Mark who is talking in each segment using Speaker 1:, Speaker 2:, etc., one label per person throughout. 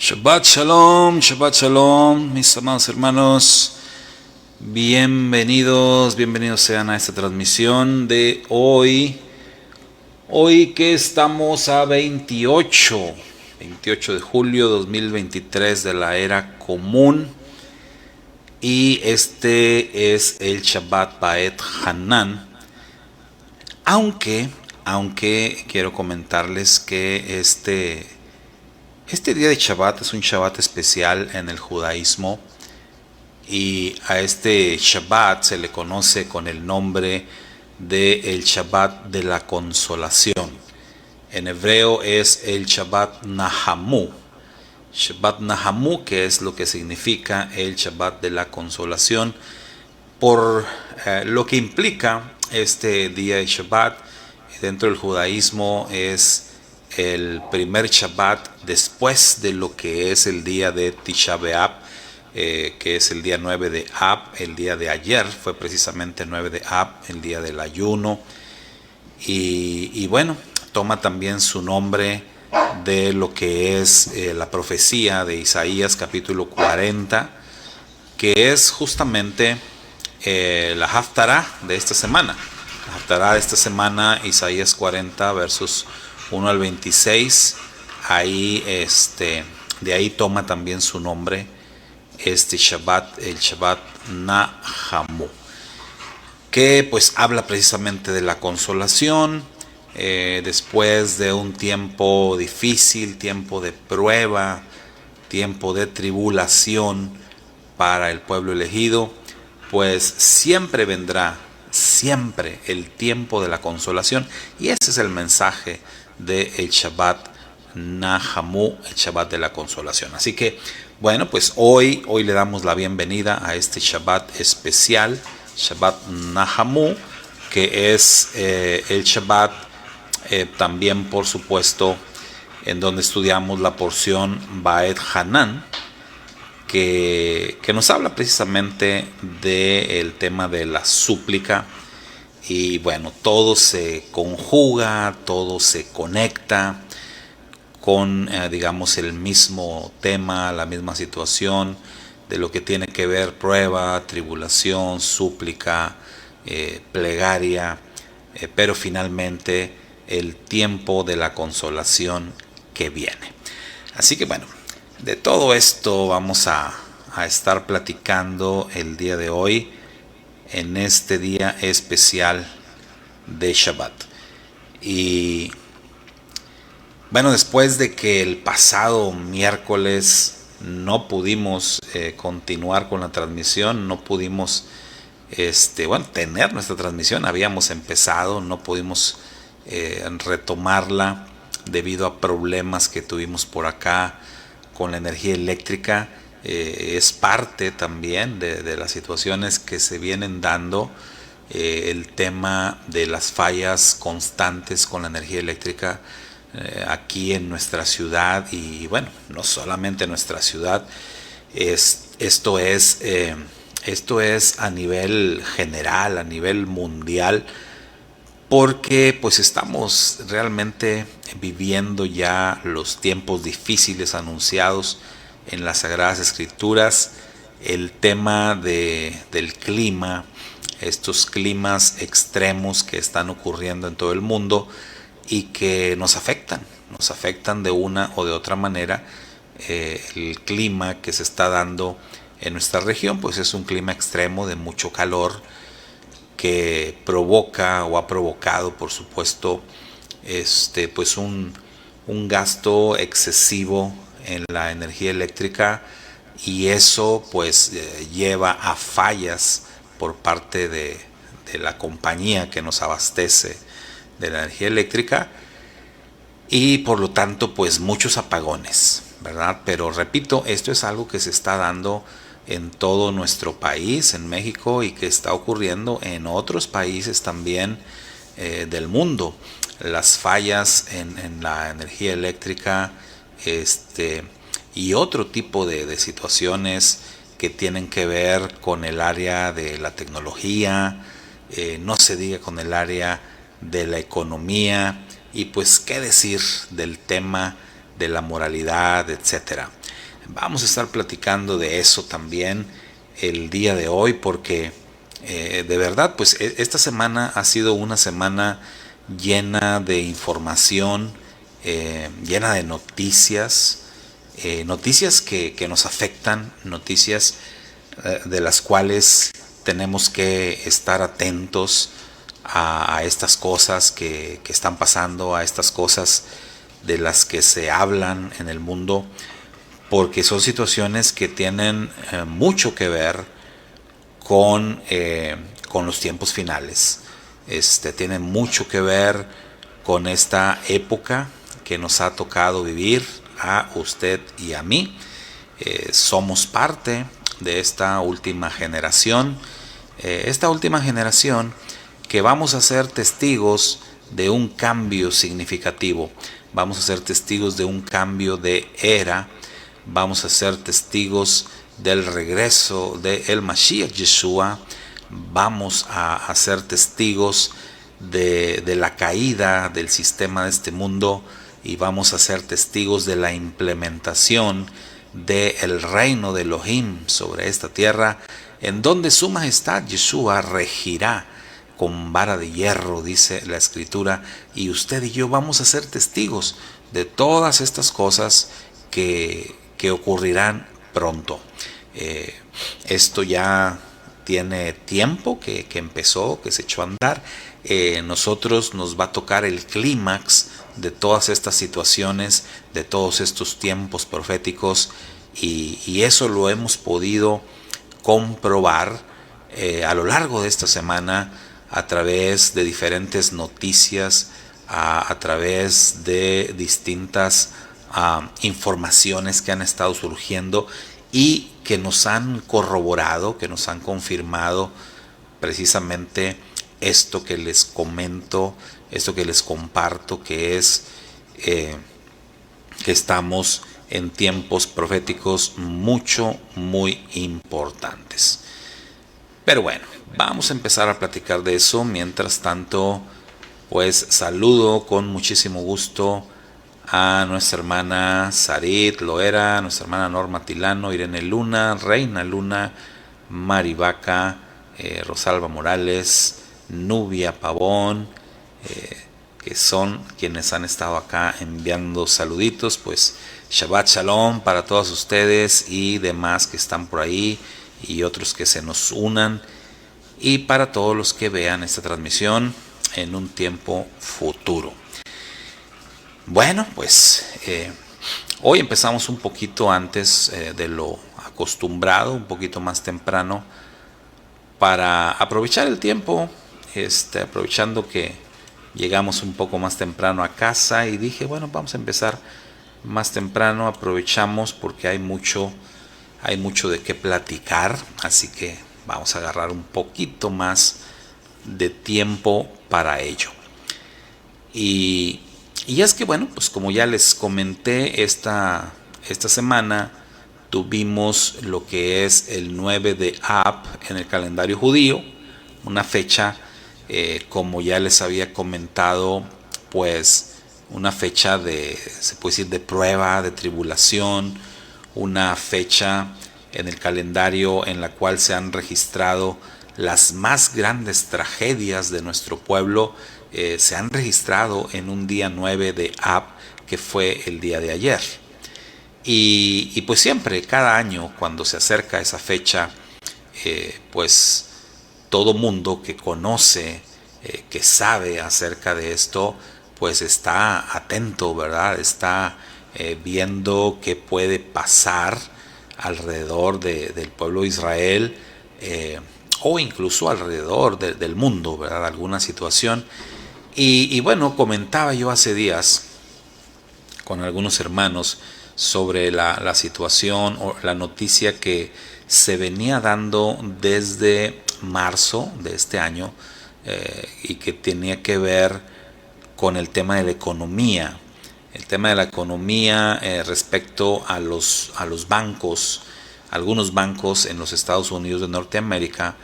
Speaker 1: Shabbat Shalom, mis amados hermanos. Bienvenidos sean a esta transmisión de hoy. Hoy que estamos a 28 de julio 2023 de la era común. Y este es el Shabbat Ba'et Hanan. Aunque quiero comentarles que este día de Shabbat es un Shabbat especial en el judaísmo, y a este Shabbat se le conoce con el nombre de el Shabbat de la consolación. En hebreo es el Shabbat Nahamu. Shabbat Nahamu, que es lo que significa el Shabbat de la consolación, por lo que implica este día de Shabbat. Dentro del judaísmo es el primer Shabbat después de lo que es el día de Tisha B'Av, que es el día 9 de Av. El día de ayer fue precisamente 9 de Av, el día del ayuno. Y bueno, toma también su nombre de lo que es la profecía de Isaías capítulo 40, que es justamente la Haftará de esta semana. La Haftará de esta semana, Isaías 40 versos 1 al 26, ahí de ahí toma también su nombre este Shabbat, el Shabbat Nahamu, que pues habla precisamente de la consolación, después de un tiempo difícil, tiempo de prueba, tiempo de tribulación para el pueblo elegido, pues siempre vendrá, siempre el tiempo de la consolación, y ese es el mensaje del Shabbat Nahamu, el Shabbat de la consolación. Así que bueno, pues hoy le damos la bienvenida a este Shabbat especial, Shabbat Nahamu, que es el Shabbat también, por supuesto, en donde estudiamos la porción Ba'et Hanan, que nos habla precisamente del tema de la súplica. Y bueno, todo se conjuga, todo se conecta con, digamos, el mismo tema, la misma situación de lo que tiene que ver prueba, tribulación, súplica, plegaria, pero finalmente el tiempo de la consolación que viene. Así que bueno, de todo esto vamos a estar platicando el día de hoy, en este día especial de Shabbat. Y bueno, después de que el pasado miércoles no pudimos continuar con la transmisión, no pudimos tener nuestra transmisión, habíamos empezado, no pudimos retomarla debido a problemas que tuvimos por acá con la energía eléctrica. Es parte también de las situaciones que se vienen dando, el tema de las fallas constantes con la energía eléctrica aquí en nuestra ciudad. Y bueno, no solamente en nuestra ciudad, esto es a nivel general, a nivel mundial, porque pues estamos realmente viviendo ya los tiempos difíciles anunciados en las Sagradas Escrituras. El tema del clima, estos climas extremos que están ocurriendo en todo el mundo y que nos afectan de una o de otra manera. El clima que se está dando en nuestra región pues es un clima extremo de mucho calor, que provoca o ha provocado, por supuesto, pues un gasto excesivo en la energía eléctrica, y eso pues lleva a fallas por parte de la compañía que nos abastece de la energía eléctrica, y por lo tanto pues muchos apagones, ¿verdad? Pero repito, esto es algo que se está dando en todo nuestro país, en México, y que está ocurriendo en otros países también del mundo. Las fallas en la energía eléctrica, y otro tipo de situaciones que tienen que ver con el área de la tecnología, no se diga con el área de la economía, y pues qué decir del tema de la moralidad, etcétera. Vamos a estar platicando de eso también el día de hoy, porque de verdad, pues esta semana ha sido una semana llena de información, llena de noticias, noticias que nos afectan, noticias de las cuales tenemos que estar atentos a estas cosas que están pasando, a estas cosas de las que se hablan en el mundo, porque son situaciones que tienen mucho que ver con los tiempos finales. Tiene mucho que ver con esta época que nos ha tocado vivir a usted y a mí. Somos parte de esta última generación. Esta última generación que vamos a ser testigos de un cambio significativo. Vamos a ser testigos de un cambio de era. Vamos a ser testigos del regreso de el Mashiach Yeshua. Vamos a ser testigos de la caída del sistema de este mundo, y vamos a ser testigos de la implementación del reino de Elohim sobre esta tierra, en donde su majestad Yeshua regirá con vara de hierro, dice la escritura, y usted y yo vamos a ser testigos de todas estas cosas que ocurrirán pronto. Esto ya tiene tiempo que empezó, que se echó a andar. Nosotros nos va a tocar el clímax de todas estas situaciones, de todos estos tiempos proféticos, y eso lo hemos podido comprobar a lo largo de esta semana a través de diferentes noticias, a través de distintas informaciones que han estado surgiendo y que nos han corroborado, que nos han confirmado precisamente esto que les comento, esto que les comparto, que es que estamos en tiempos proféticos muy importantes. Pero bueno, vamos a empezar a platicar de eso. Mientras tanto, pues saludo con muchísimo gusto a nuestra hermana Sarit Loera, nuestra hermana Norma Tilano, Irene Luna, Reina Luna, Marivaca, Rosalba Morales, Nubia Pavón, que son quienes han estado acá enviando saluditos. Pues Shabbat Shalom para todos ustedes y demás que están por ahí y otros que se nos unan, y para todos los que vean esta transmisión en un tiempo futuro. Bueno, pues hoy empezamos un poquito antes de lo acostumbrado, un poquito más temprano, para aprovechar el tiempo, aprovechando que llegamos un poco más temprano a casa, y dije, bueno, vamos a empezar más temprano, aprovechamos porque hay mucho de qué platicar, así que vamos a agarrar un poquito más de tiempo para ello. Y es que bueno, pues como ya les comenté, esta semana tuvimos lo que es el 9 de Ab en el calendario judío, una fecha, como ya les había comentado, pues una fecha se puede decir, de prueba, de tribulación, una fecha en el calendario en la cual se han registrado las más grandes tragedias de nuestro pueblo. Se han registrado en un día 9 de Ab, que fue el día de ayer. Y pues siempre, cada año, cuando se acerca esa fecha, pues todo mundo que conoce, que sabe acerca de esto, pues está atento, ¿verdad? Está viendo qué puede pasar alrededor del pueblo de Israel, o incluso alrededor del mundo, ¿verdad? Alguna situación. Y bueno, comentaba yo hace días con algunos hermanos sobre la situación o la noticia que se venía dando desde marzo de este año, y que tenía que ver con el tema de la economía. El tema de la economía respecto a los bancos, algunos bancos en los Estados Unidos de Norteamérica,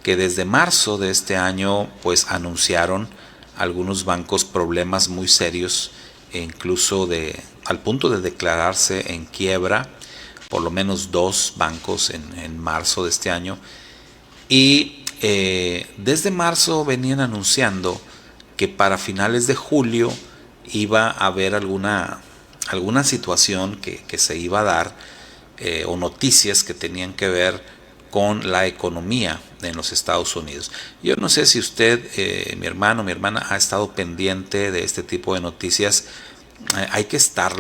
Speaker 1: que desde marzo de este año pues anunciaron algunos bancos problemas muy serios, e incluso al punto de declararse en quiebra, por lo menos 2 bancos en marzo de este año. Y desde marzo venían anunciando que para finales de julio iba a haber alguna situación que se iba a dar, o noticias que tenían que ver con la economía en los Estados Unidos. Yo no sé si usted, mi hermano, mi hermana, ha estado pendiente de este tipo de noticias. Hay que estar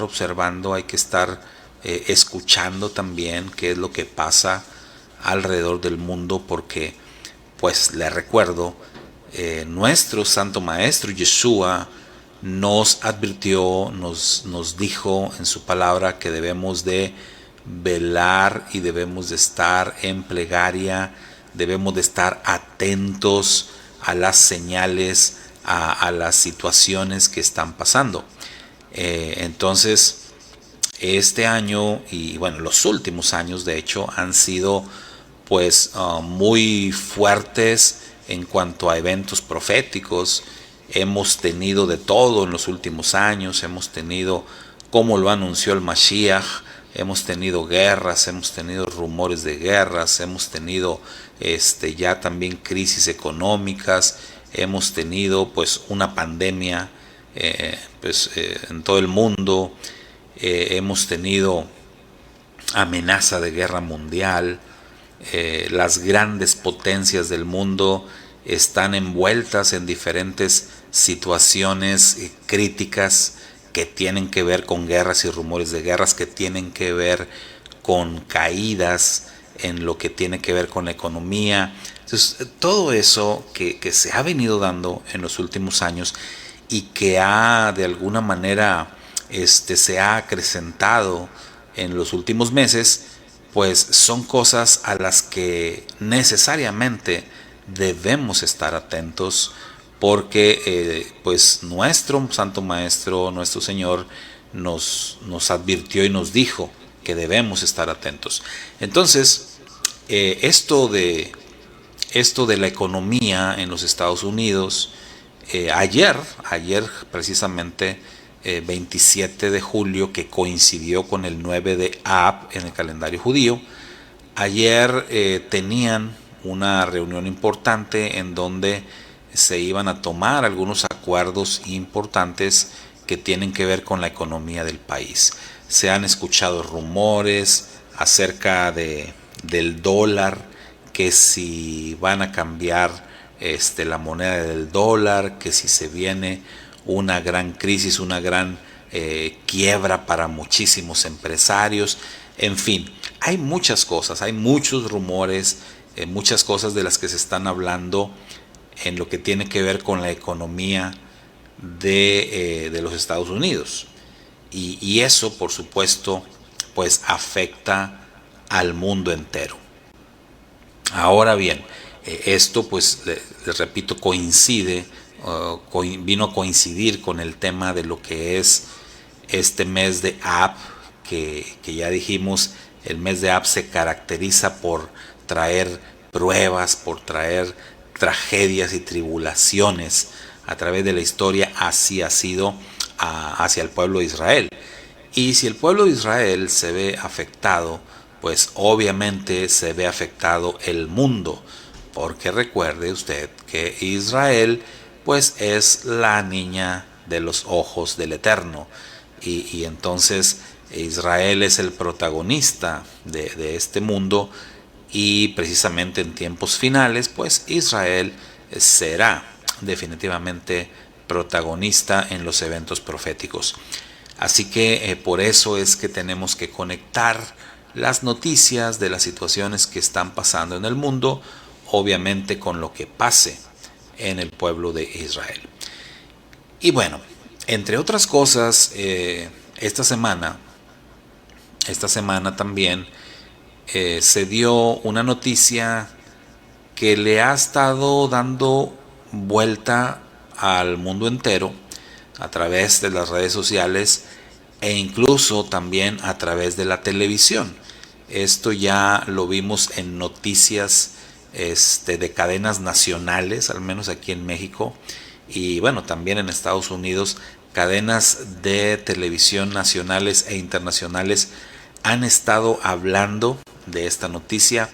Speaker 1: observando, hay que estar escuchando también qué es lo que pasa alrededor del mundo, porque pues le recuerdo, nuestro Santo Maestro Yeshua nos advirtió, nos dijo en su palabra que debemos de velar y debemos de estar en plegaria, debemos de estar atentos a las señales, a las situaciones que están pasando. Entonces, este año y bueno, los últimos años de hecho han sido pues muy fuertes en cuanto a eventos proféticos. Hemos tenido de todo en los últimos años, hemos tenido, como lo anunció el Mashiach, hemos tenido guerras, hemos tenido rumores de guerras, hemos tenido ya también crisis económicas, hemos tenido pues una pandemia en todo el mundo, hemos tenido amenaza de guerra mundial. Las grandes potencias del mundo están envueltas en diferentes situaciones críticas que tienen que ver con guerras y rumores de guerras, que tienen que ver con caídas en lo que tiene que ver con la economía. Entonces, todo eso que se ha venido dando en los últimos años y que ha de alguna manera se ha acrecentado en los últimos meses, pues son cosas a las que necesariamente debemos estar atentos, porque pues nuestro Santo Maestro, nuestro Señor, nos advirtió y nos dijo que debemos estar atentos. Entonces, esto de la economía en los Estados Unidos, ayer precisamente, 27 de julio, que coincidió con el 9 de Ab en el calendario judío, ayer tenían una reunión importante en donde se iban a tomar algunos acuerdos importantes que tienen que ver con la economía del país. Se han escuchado rumores acerca del dólar, que si van a cambiar la moneda del dólar, que si se viene una gran crisis, una gran quiebra para muchísimos empresarios. En fin, hay muchas cosas, hay muchos rumores, muchas cosas de las que se están hablando en lo que tiene que ver con la economía de los Estados Unidos. Y eso, por supuesto, pues afecta al mundo entero. Ahora bien, esto pues les repito, vino a coincidir con el tema de lo que es este mes de Ab, que ya dijimos, el mes de Ab se caracteriza por traer pruebas, por traer tragedias y tribulaciones a través de la historia. Así ha sido hacia el pueblo de Israel. Y si el pueblo de Israel se ve afectado, pues obviamente se ve afectado el mundo, porque recuerde usted que Israel pues es la niña de los ojos del Eterno, y entonces Israel es el protagonista de este mundo, y precisamente en tiempos finales pues Israel será definitivamente protagonista en los eventos proféticos. Así que por eso es que tenemos que conectar las noticias de las situaciones que están pasando en el mundo, obviamente con lo que pase en el pueblo de Israel. Y bueno, entre otras cosas, esta semana también se dio una noticia que le ha estado dando vuelta al mundo entero a través de las redes sociales e incluso también a través de la televisión. Esto ya lo vimos en noticias de cadenas nacionales, al menos aquí en México, y bueno, también en Estados Unidos, cadenas de televisión nacionales e internacionales han estado hablando de esta noticia.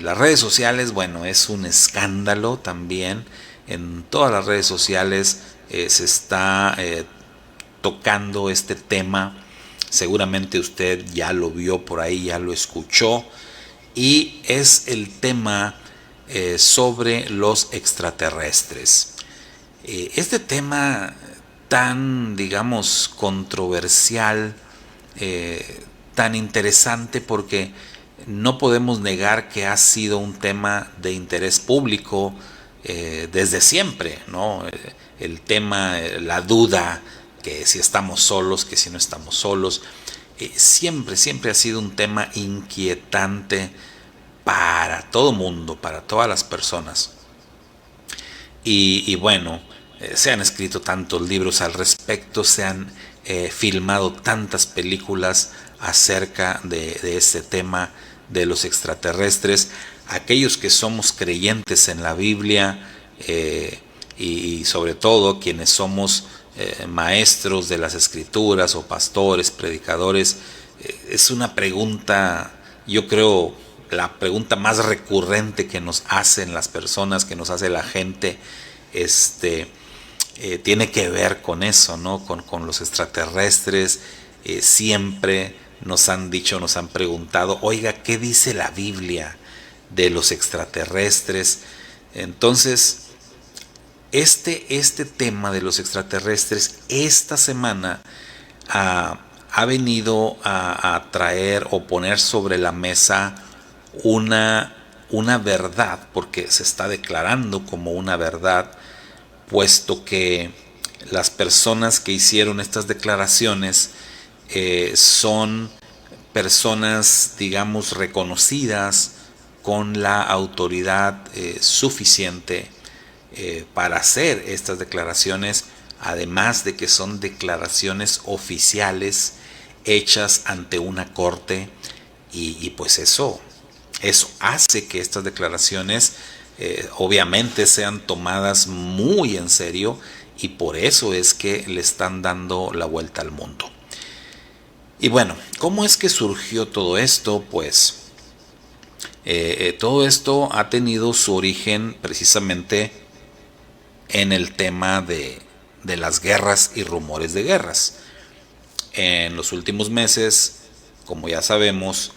Speaker 1: Las redes sociales, bueno, es un escándalo también. En todas las redes sociales se está tocando este tema. Seguramente usted ya lo vio por ahí, ya lo escuchó. Y es el tema sobre los extraterrestres. Este tema tan, digamos, controversial, tan interesante, porque no podemos negar que ha sido un tema de interés público desde siempre, ¿no? El tema, la duda, que si estamos solos, que si no estamos solos, siempre ha sido un tema inquietante para todo mundo, para todas las personas. Y bueno, se han escrito tantos libros al respecto, se han filmado tantas películas acerca de este tema de los extraterrestres. Aquellos que somos creyentes en la Biblia y sobre todo quienes somos maestros de las escrituras o pastores, predicadores, es una pregunta, yo creo, la pregunta más recurrente que nos hacen las personas, que nos hace la gente, tiene que ver con eso, ¿no? Con los extraterrestres. Siempre nos han dicho, nos han preguntado, oiga, ¿qué dice la Biblia de los extraterrestres? Entonces, este tema de los extraterrestres esta semana ha venido a traer o poner sobre la mesa una verdad, porque se está declarando como una verdad, puesto que las personas que hicieron estas declaraciones son personas, digamos, reconocidas con la autoridad suficiente para hacer estas declaraciones, además de que son declaraciones oficiales hechas ante una corte, y pues eso hace que estas declaraciones obviamente sean tomadas muy en serio, y por eso es que le están dando la vuelta al mundo. Y bueno, ¿cómo es que surgió todo esto? Pues todo esto ha tenido su origen precisamente en el tema de las guerras y rumores de guerras. En los últimos meses, como ya sabemos,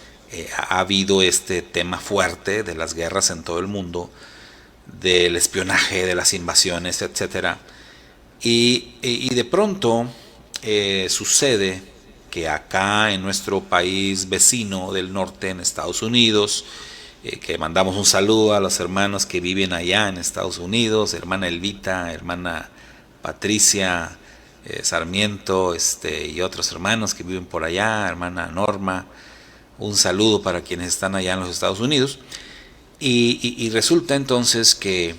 Speaker 1: ha habido este tema fuerte de las guerras en todo el mundo, del espionaje, de las invasiones, etcétera. Y de pronto sucede que acá en nuestro país vecino del norte, en Estados Unidos, que mandamos un saludo a los hermanos que viven allá en Estados Unidos, hermana Elvita, hermana Patricia Sarmiento, y otros hermanos que viven por allá, hermana Norma, un saludo para quienes están allá en los Estados Unidos. Y resulta entonces que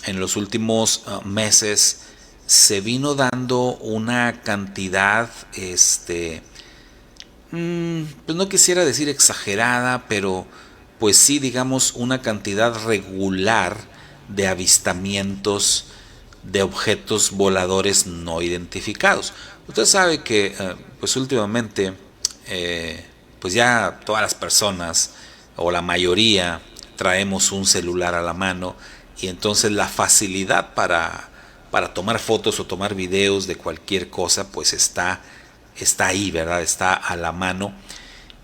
Speaker 1: en los últimos meses se vino dando una cantidad, pues no quisiera decir exagerada, pero pues sí, digamos, una cantidad regular de avistamientos de objetos voladores no identificados. Usted sabe que pues últimamente pues ya todas las personas, o la mayoría, traemos un celular a la mano, y entonces la facilidad para tomar fotos o tomar videos de cualquier cosa pues está ahí, ¿verdad? Está a la mano.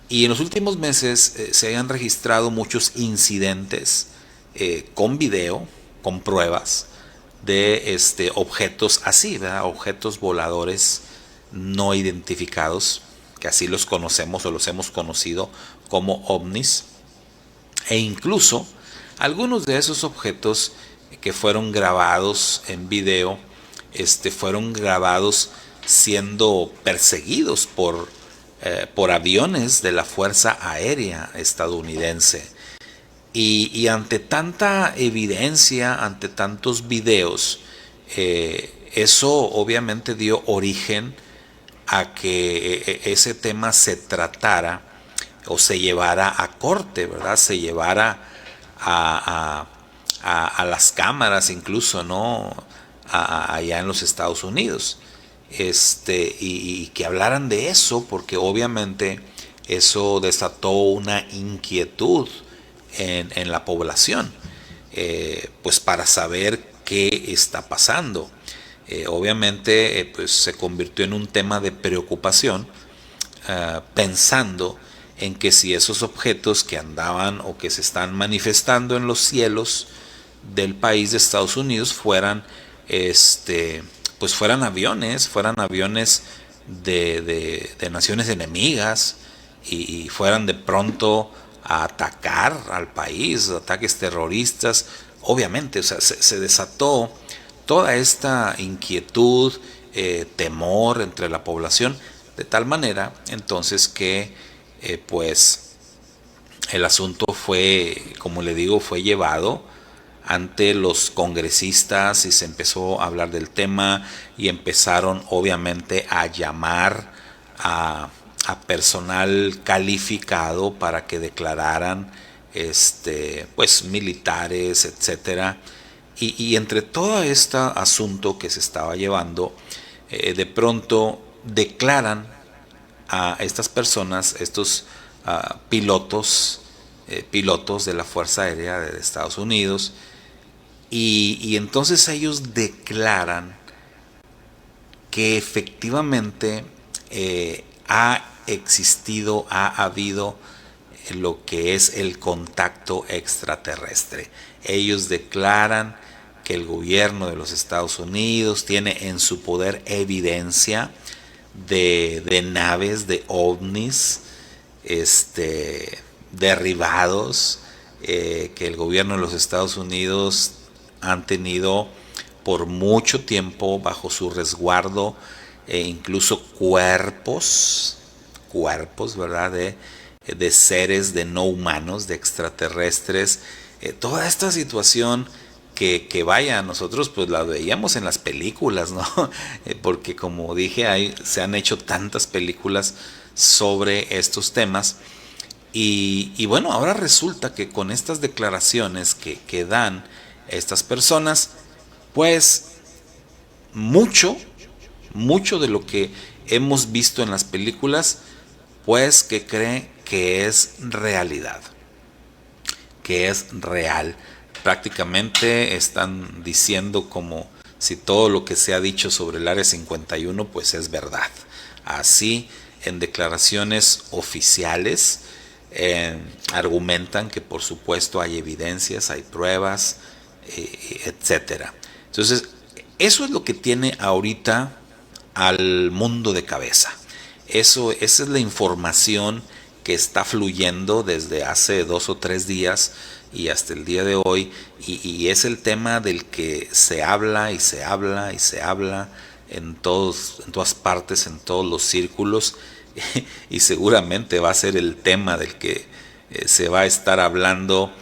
Speaker 1: Y en los últimos meses se han registrado muchos incidentes con video, con pruebas de objetos así, ¿verdad? Objetos voladores no identificados, que así los conocemos o los hemos conocido como ovnis. E incluso algunos de esos objetos que fueron grabados en video, fueron grabados siendo perseguidos por aviones de la Fuerza Aérea estadounidense. Y ante tanta evidencia, ante tantos videos, eso obviamente dio origen a que ese tema se tratara o se llevara a corte, ¿verdad? Se llevara a las cámaras incluso, ¿no? Allá en los Estados Unidos. Y que hablaran de eso, porque obviamente eso desató una inquietud en la población, pues para saber qué está pasando. Obviamente pues se convirtió en un tema de preocupación, pensando en que si esos objetos que andaban o que se están manifestando en los cielos del país de Estados Unidos pues fueran aviones de naciones enemigas, y fueran de pronto a atacar al país, ataques terroristas. Obviamente, o sea, se desató toda esta inquietud, temor entre la población, de tal manera entonces que pues el asunto fue, como le digo, fue llevado ante los congresistas y se empezó a hablar del tema, y empezaron obviamente a llamar a personal calificado para que declararan, pues militares, etcétera. Y entre todo este asunto que se estaba llevando, de pronto declaran a estas personas, estos pilotos de la Fuerza Aérea de Estados Unidos, y entonces ellos declaran que efectivamente ha habido lo que es el contacto extraterrestre. Ellos declaran que el gobierno de los Estados Unidos tiene en su poder evidencia de naves, de ovnis, derribados, que el gobierno de los Estados Unidos han tenido por mucho tiempo bajo su resguardo, incluso cuerpos, ¿verdad? De seres de no humanos, de extraterrestres. Toda esta situación que vaya, nosotros pues la veíamos en las películas, ¿no? Porque como dije, se han hecho tantas películas sobre estos temas. Y bueno, ahora resulta que con estas declaraciones que dan estas personas, pues mucho de lo que hemos visto en las películas, pues que cree que es realidad, que es real. Prácticamente están diciendo como si todo lo que se ha dicho sobre el Área 51 pues es verdad. Así, en declaraciones oficiales, argumentan que por supuesto hay evidencias, hay pruebas, etcétera. Entonces, eso es lo que tiene ahorita al mundo de cabeza. Esa es la información que está fluyendo desde hace 2 o 3 días y hasta el día de hoy, y es el tema del que se habla y se habla y se habla en todas partes, en todos los círculos, y seguramente va a ser el tema del que se va a estar hablando,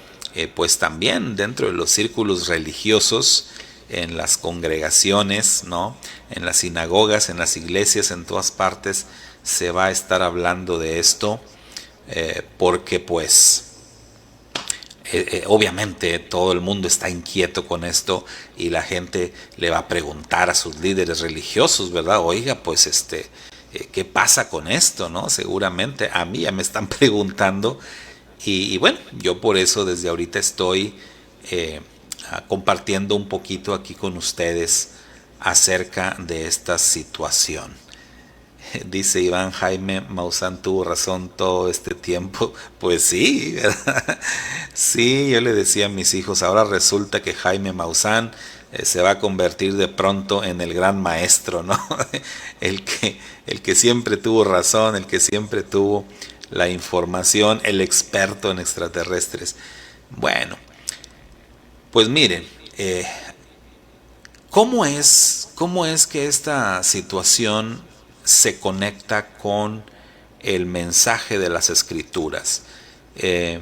Speaker 1: pues también dentro de los círculos religiosos, en las congregaciones, ¿no? En las sinagogas, en las iglesias, en todas partes se va a estar hablando de esto, porque pues obviamente todo el mundo está inquieto con esto, y la gente le va a preguntar a sus líderes religiosos, ¿verdad? Oiga, pues ¿qué pasa con esto, no? Seguramente a mí ya me están preguntando, y bueno, yo por eso desde ahorita estoy compartiendo un poquito aquí con ustedes acerca de esta situación. Dice Iván: Jaime Maussan tuvo razón todo este tiempo. Pues sí, ¿verdad? Sí, yo le decía a mis hijos, ahora resulta que Jaime Maussan se va a convertir de pronto en el gran maestro, ¿no? el que siempre tuvo razón, el que siempre tuvo la información, el experto en extraterrestres. Bueno, pues miren, ¿cómo es que esta situación se conecta con el mensaje de las Escrituras? ¿Qué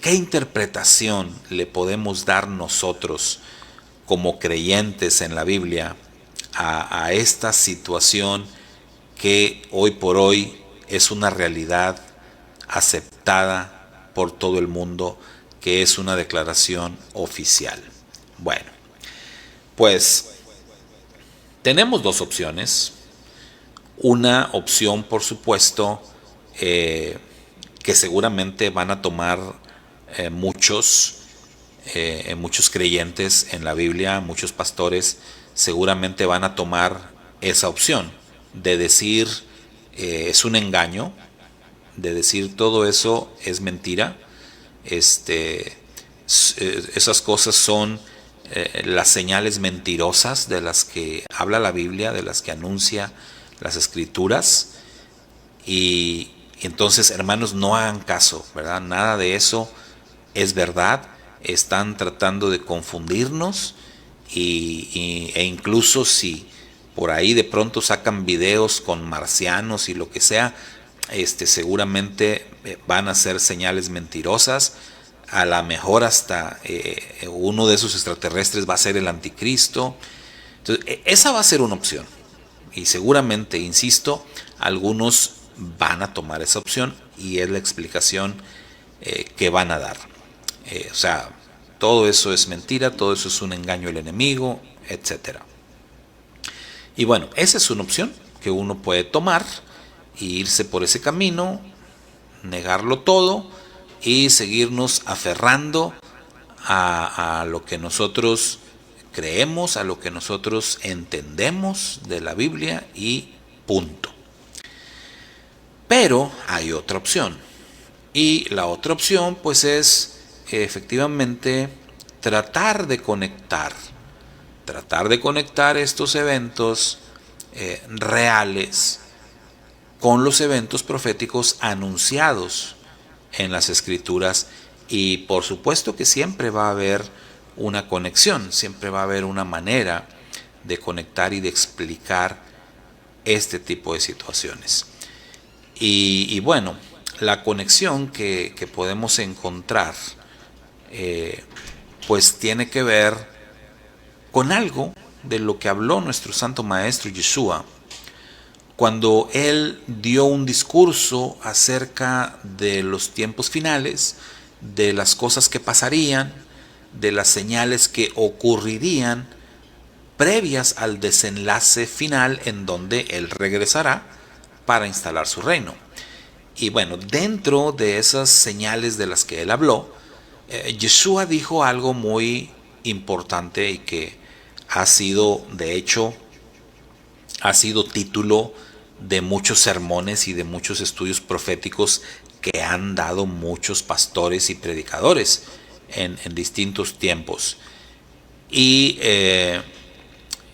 Speaker 1: interpretación le podemos dar nosotros como creyentes en la Biblia a esta situación que hoy por hoy es una realidad aceptada por todo el mundo, que es una declaración oficial? Bueno, pues tenemos dos opciones. Una opción, por supuesto, que seguramente van a tomar muchos creyentes en la Biblia, muchos pastores seguramente van a tomar esa opción de decir es un engaño, de decir todo eso es mentira, esas cosas son las señales mentirosas de las que habla la Biblia, de las que anuncia las Escrituras. Y entonces, hermanos, no hagan caso, ¿verdad? Nada de eso es verdad. Están tratando de confundirnos e incluso si por ahí de pronto sacan videos con marcianos y lo que sea, seguramente van a ser señales mentirosas. A lo mejor hasta uno de esos extraterrestres va a ser el anticristo. Entonces, esa va a ser una opción. Y seguramente, insisto, algunos van a tomar esa opción y es la explicación que van a dar. O sea, todo eso es mentira, todo eso es un engaño del enemigo, etcétera. Y bueno, esa es una opción que uno puede tomar e irse por ese camino, negarlo todo y seguirnos aferrando a lo que nosotros creemos, a lo que nosotros entendemos de la Biblia y punto. Pero hay otra opción. Y la otra opción pues es efectivamente tratar de conectar estos eventos reales con los eventos proféticos anunciados en las Escrituras. Y por supuesto que siempre va a haber una conexión, siempre va a haber una manera de conectar y de explicar este tipo de situaciones. Y bueno, la conexión que podemos encontrar pues tiene que ver con algo de lo que habló nuestro Santo Maestro Yeshua cuando él dio un discurso acerca de los tiempos finales, de las cosas que pasarían, de las señales que ocurrirían previas al desenlace final en donde él regresará para instalar su reino. Y bueno, dentro de esas señales de las que él habló, Yeshua dijo algo muy importante y que ha sido, de hecho, ha sido título de muchos sermones y de muchos estudios proféticos que han dado muchos pastores y predicadores en distintos tiempos. Y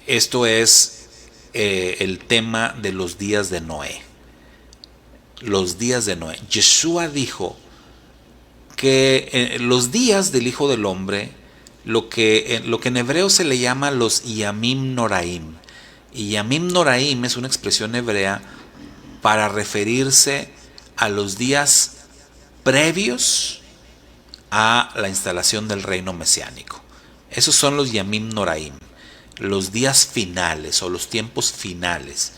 Speaker 1: esto es el tema de los días de Noé. Los días de Noé. Yeshua dijo que los días del Hijo del Hombre, lo que en hebreo se le llama los Yamim Noraim. Y Yamim Noraim es una expresión hebrea para referirse a los días previos a la instalación del reino mesiánico. Esos son los Yamim Noraim, los días finales o los tiempos finales,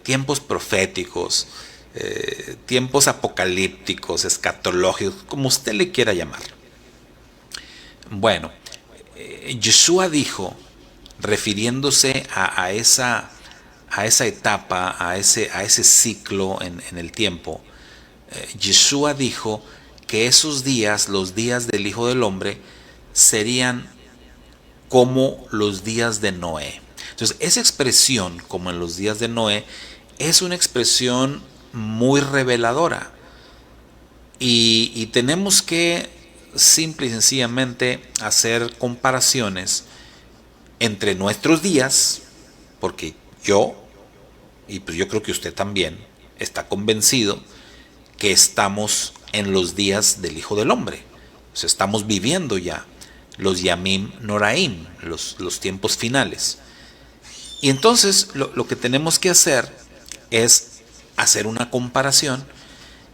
Speaker 1: tiempos proféticos, tiempos apocalípticos, escatológicos, como usted le quiera llamar. Bueno, Yeshua dijo, refiriéndose a esa etapa, a ese ciclo en el tiempo, Yeshua dijo que esos días, los días del Hijo del Hombre, serían como los días de Noé. Entonces, esa expresión, como en los días de Noé, es una expresión muy reveladora. Y tenemos que simple y sencillamente hacer comparaciones entre nuestros días, porque yo, y pues yo creo que usted también, está convencido que estamos en los días del Hijo del Hombre. O sea, estamos viviendo ya los Yamim Noraim, los tiempos finales. Y entonces lo que tenemos que hacer es hacer una comparación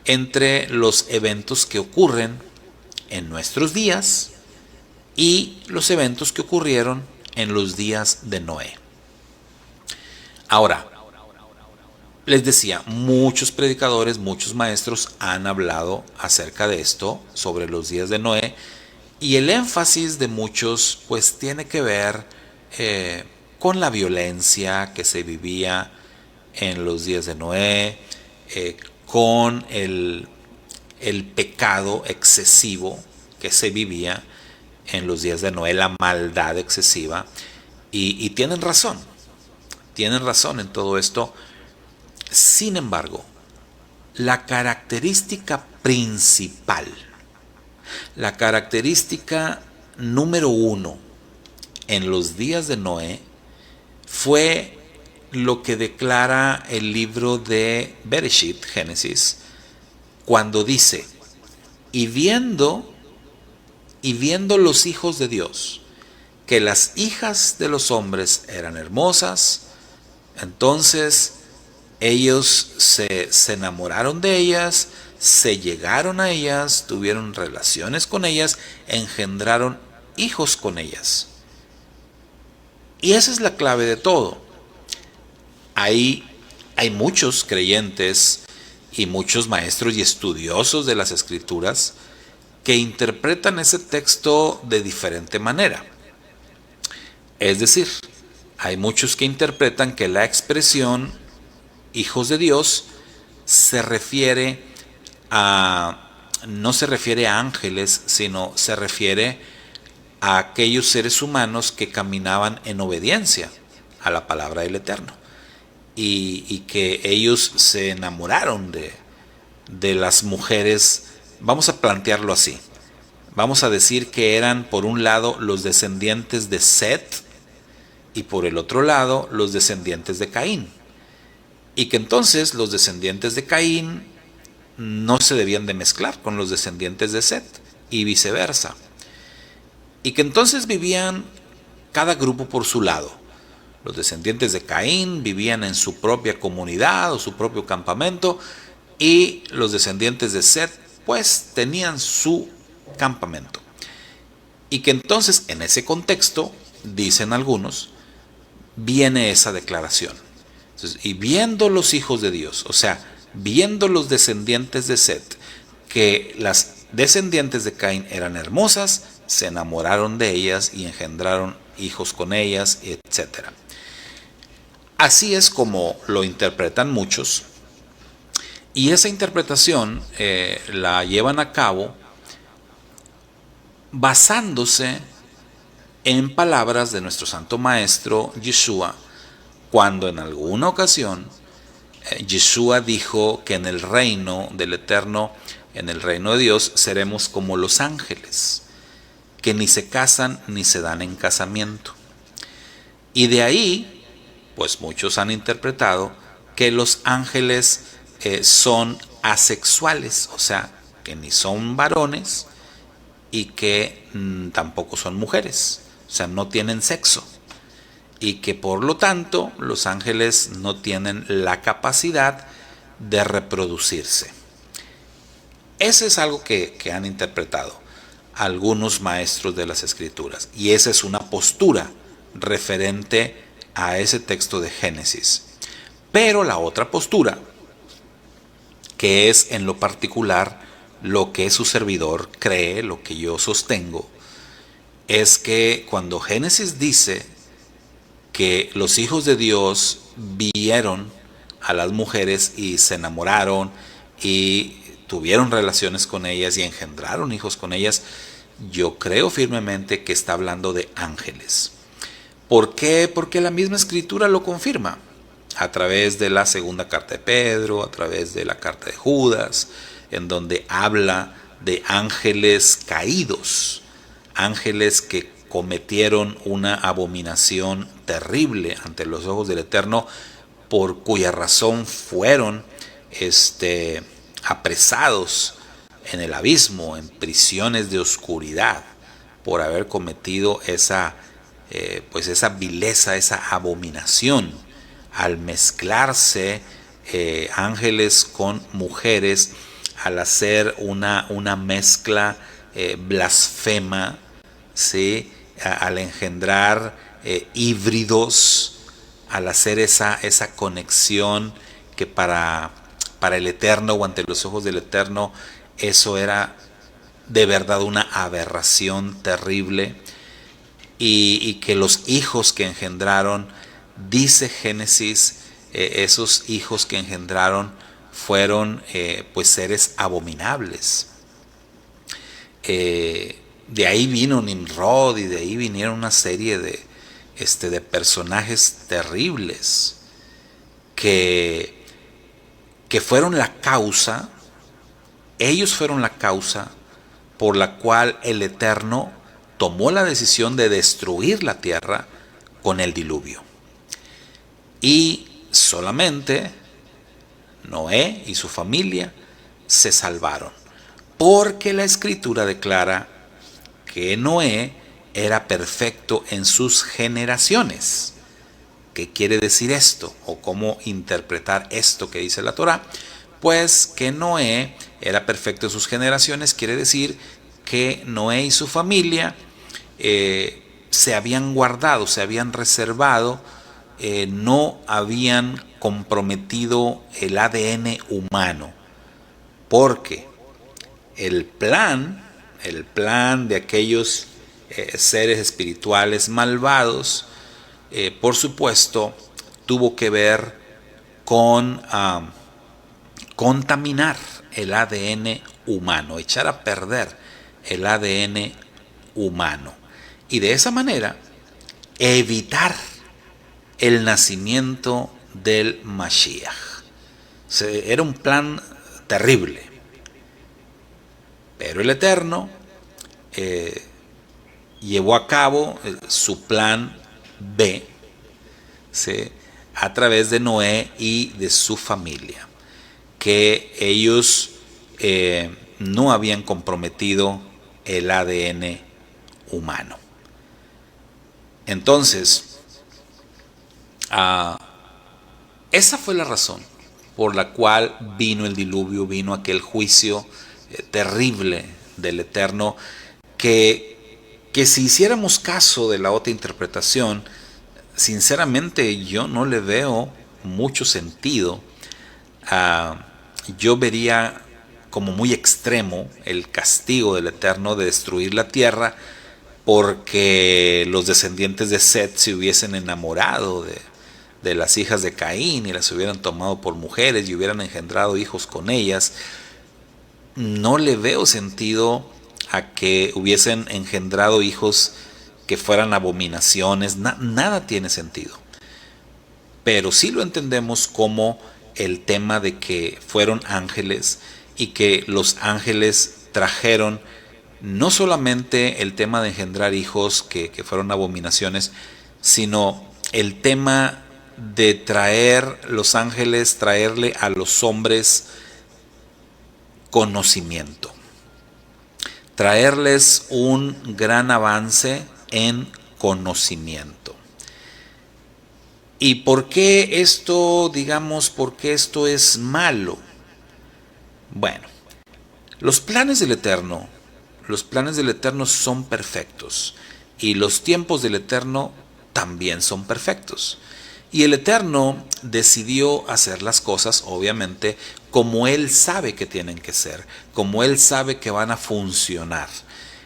Speaker 1: entre los eventos que ocurren en nuestros días y los eventos que ocurrieron en los días de Noé. Ahora, les decía, muchos predicadores, muchos maestros han hablado acerca de esto, sobre los días de Noé, y el énfasis de muchos pues tiene que ver con la violencia que se vivía en los días de Noé, con el pecado excesivo que se vivía en los días de Noé, la maldad excesiva. Y tienen razón en todo esto. Sin embargo, la característica principal, la característica número uno en los días de Noé fue lo que declara el libro de Bereshit, Génesis, cuando dice, y viendo los hijos de Dios, que las hijas de los hombres eran hermosas, entonces ellos se enamoraron de ellas, se llegaron a ellas, tuvieron relaciones con ellas, engendraron hijos con ellas. Y esa es la clave de todo. Hay muchos creyentes y muchos maestros y estudiosos de las Escrituras que interpretan ese texto de diferente manera. Es decir, hay muchos que interpretan que la expresión hijos de Dios no se refiere a ángeles, sino se refiere a aquellos seres humanos que caminaban en obediencia a la palabra del Eterno y que ellos se enamoraron de las mujeres. Vamos a plantearlo así. Vamos a decir que eran por un lado los descendientes de Set y por el otro lado los descendientes de Caín. Y que entonces los descendientes de Caín no se debían de mezclar con los descendientes de Set y viceversa. Y que entonces vivían cada grupo por su lado. Los descendientes de Caín vivían en su propia comunidad o su propio campamento, y los descendientes de Set pues tenían su campamento. Y que entonces en ese contexto, dicen algunos, viene esa declaración. Entonces, y viendo los hijos de Dios, o sea, viendo los descendientes de Set, que las descendientes de Caín eran hermosas, se enamoraron de ellas y engendraron hijos con ellas, etc. Así es como lo interpretan muchos, y esa interpretación la llevan a cabo basándose en palabras de nuestro Santo Maestro Yeshua, cuando en alguna ocasión Yeshua dijo que en el reino del Eterno, en el reino de Dios, seremos como los ángeles, que ni se casan ni se dan en casamiento. Y de ahí, pues muchos han interpretado que los ángeles son asexuales, o sea, que ni son varones y que tampoco son mujeres, o sea, no tienen sexo, y que por lo tanto los ángeles no tienen la capacidad de reproducirse. Ese es algo que han interpretado algunos maestros de las Escrituras, y esa es una postura referente a ese texto de Génesis. Pero la otra postura, que es en lo particular lo que su servidor cree, lo que yo sostengo, es que cuando Génesis dice que los hijos de Dios vieron a las mujeres y se enamoraron y tuvieron relaciones con ellas y engendraron hijos con ellas, yo creo firmemente que está hablando de ángeles. ¿Por qué? Porque la misma Escritura lo confirma, a través de la segunda carta de Pedro, a través de la carta de Judas, en donde habla de ángeles caídos, ángeles que cometieron una abominación terrible ante los ojos del Eterno, por cuya razón fueron apresados en el abismo, en prisiones de oscuridad, por haber cometido esa vileza, esa abominación, al mezclarse ángeles con mujeres, al hacer una mezcla blasfema, ¿sí? Al engendrar híbridos, al hacer esa conexión que para el Eterno o ante los ojos del Eterno, eso era de verdad una aberración terrible. Y que los hijos que engendraron, dice Génesis, esos hijos que engendraron fueron pues seres abominables. De ahí vino Nimrod y de ahí vinieron una serie de personajes terribles que fueron la causa, ellos fueron la causa por la cual el Eterno tomó la decisión de destruir la tierra con el diluvio. Y solamente Noé y su familia se salvaron, porque la Escritura declara que Noé era perfecto en sus generaciones. ¿Qué quiere decir esto? ¿O cómo interpretar esto que dice la Torá? Pues que Noé era perfecto en sus generaciones quiere decir que Noé y su familia se habían guardado, se habían reservado, no habían comprometido el ADN humano, porque el plan de aquellos seres espirituales malvados, por supuesto, tuvo que ver con contaminar el ADN humano, echar a perder el ADN humano. Y de esa manera, evitar el nacimiento del Mashiach. Era un plan terrible. Pero el Eterno llevó a cabo su plan B, ¿sí?, a través de Noé y de su familia, que ellos no habían comprometido el ADN humano. Entonces, esa fue la razón por la cual vino el diluvio, vino aquel juicio terrible del Eterno, que si hiciéramos caso de la otra interpretación, sinceramente yo no le veo mucho sentido. Yo vería como muy extremo el castigo del Eterno de destruir la tierra porque los descendientes de Set se hubiesen enamorado de las hijas de Caín y las hubieran tomado por mujeres y hubieran engendrado hijos con ellas. No le veo sentido a que hubiesen engendrado hijos que fueran abominaciones. Nada tiene sentido. Pero sí lo entendemos como el tema de que fueron ángeles y que los ángeles trajeron no solamente el tema de engendrar hijos que fueron abominaciones, sino el tema de traerle a los hombres conocimiento, traerles un gran avance en conocimiento. ¿Y por qué esto, por qué esto es malo? Bueno, los planes del Eterno son perfectos y los tiempos del Eterno también son perfectos. Y el Eterno decidió hacer las cosas, obviamente, como Él sabe que tienen que ser, como Él sabe que van a funcionar.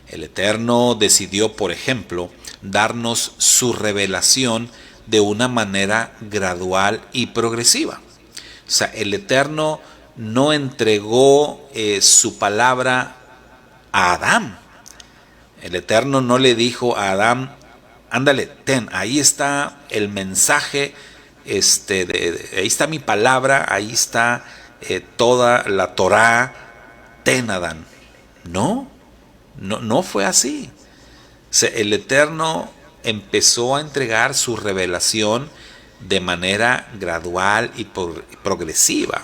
Speaker 1: El Eterno decidió, por ejemplo, darnos su revelación de una manera gradual y progresiva. O sea, el Eterno no entregó su palabra a Adán. El Eterno no le dijo a Adán: ándale, ten, ahí está el mensaje, ahí está mi palabra, ahí está toda la Torá, ten, Adán. No fue así. O sea, el Eterno empezó a entregar su revelación de manera gradual y progresiva,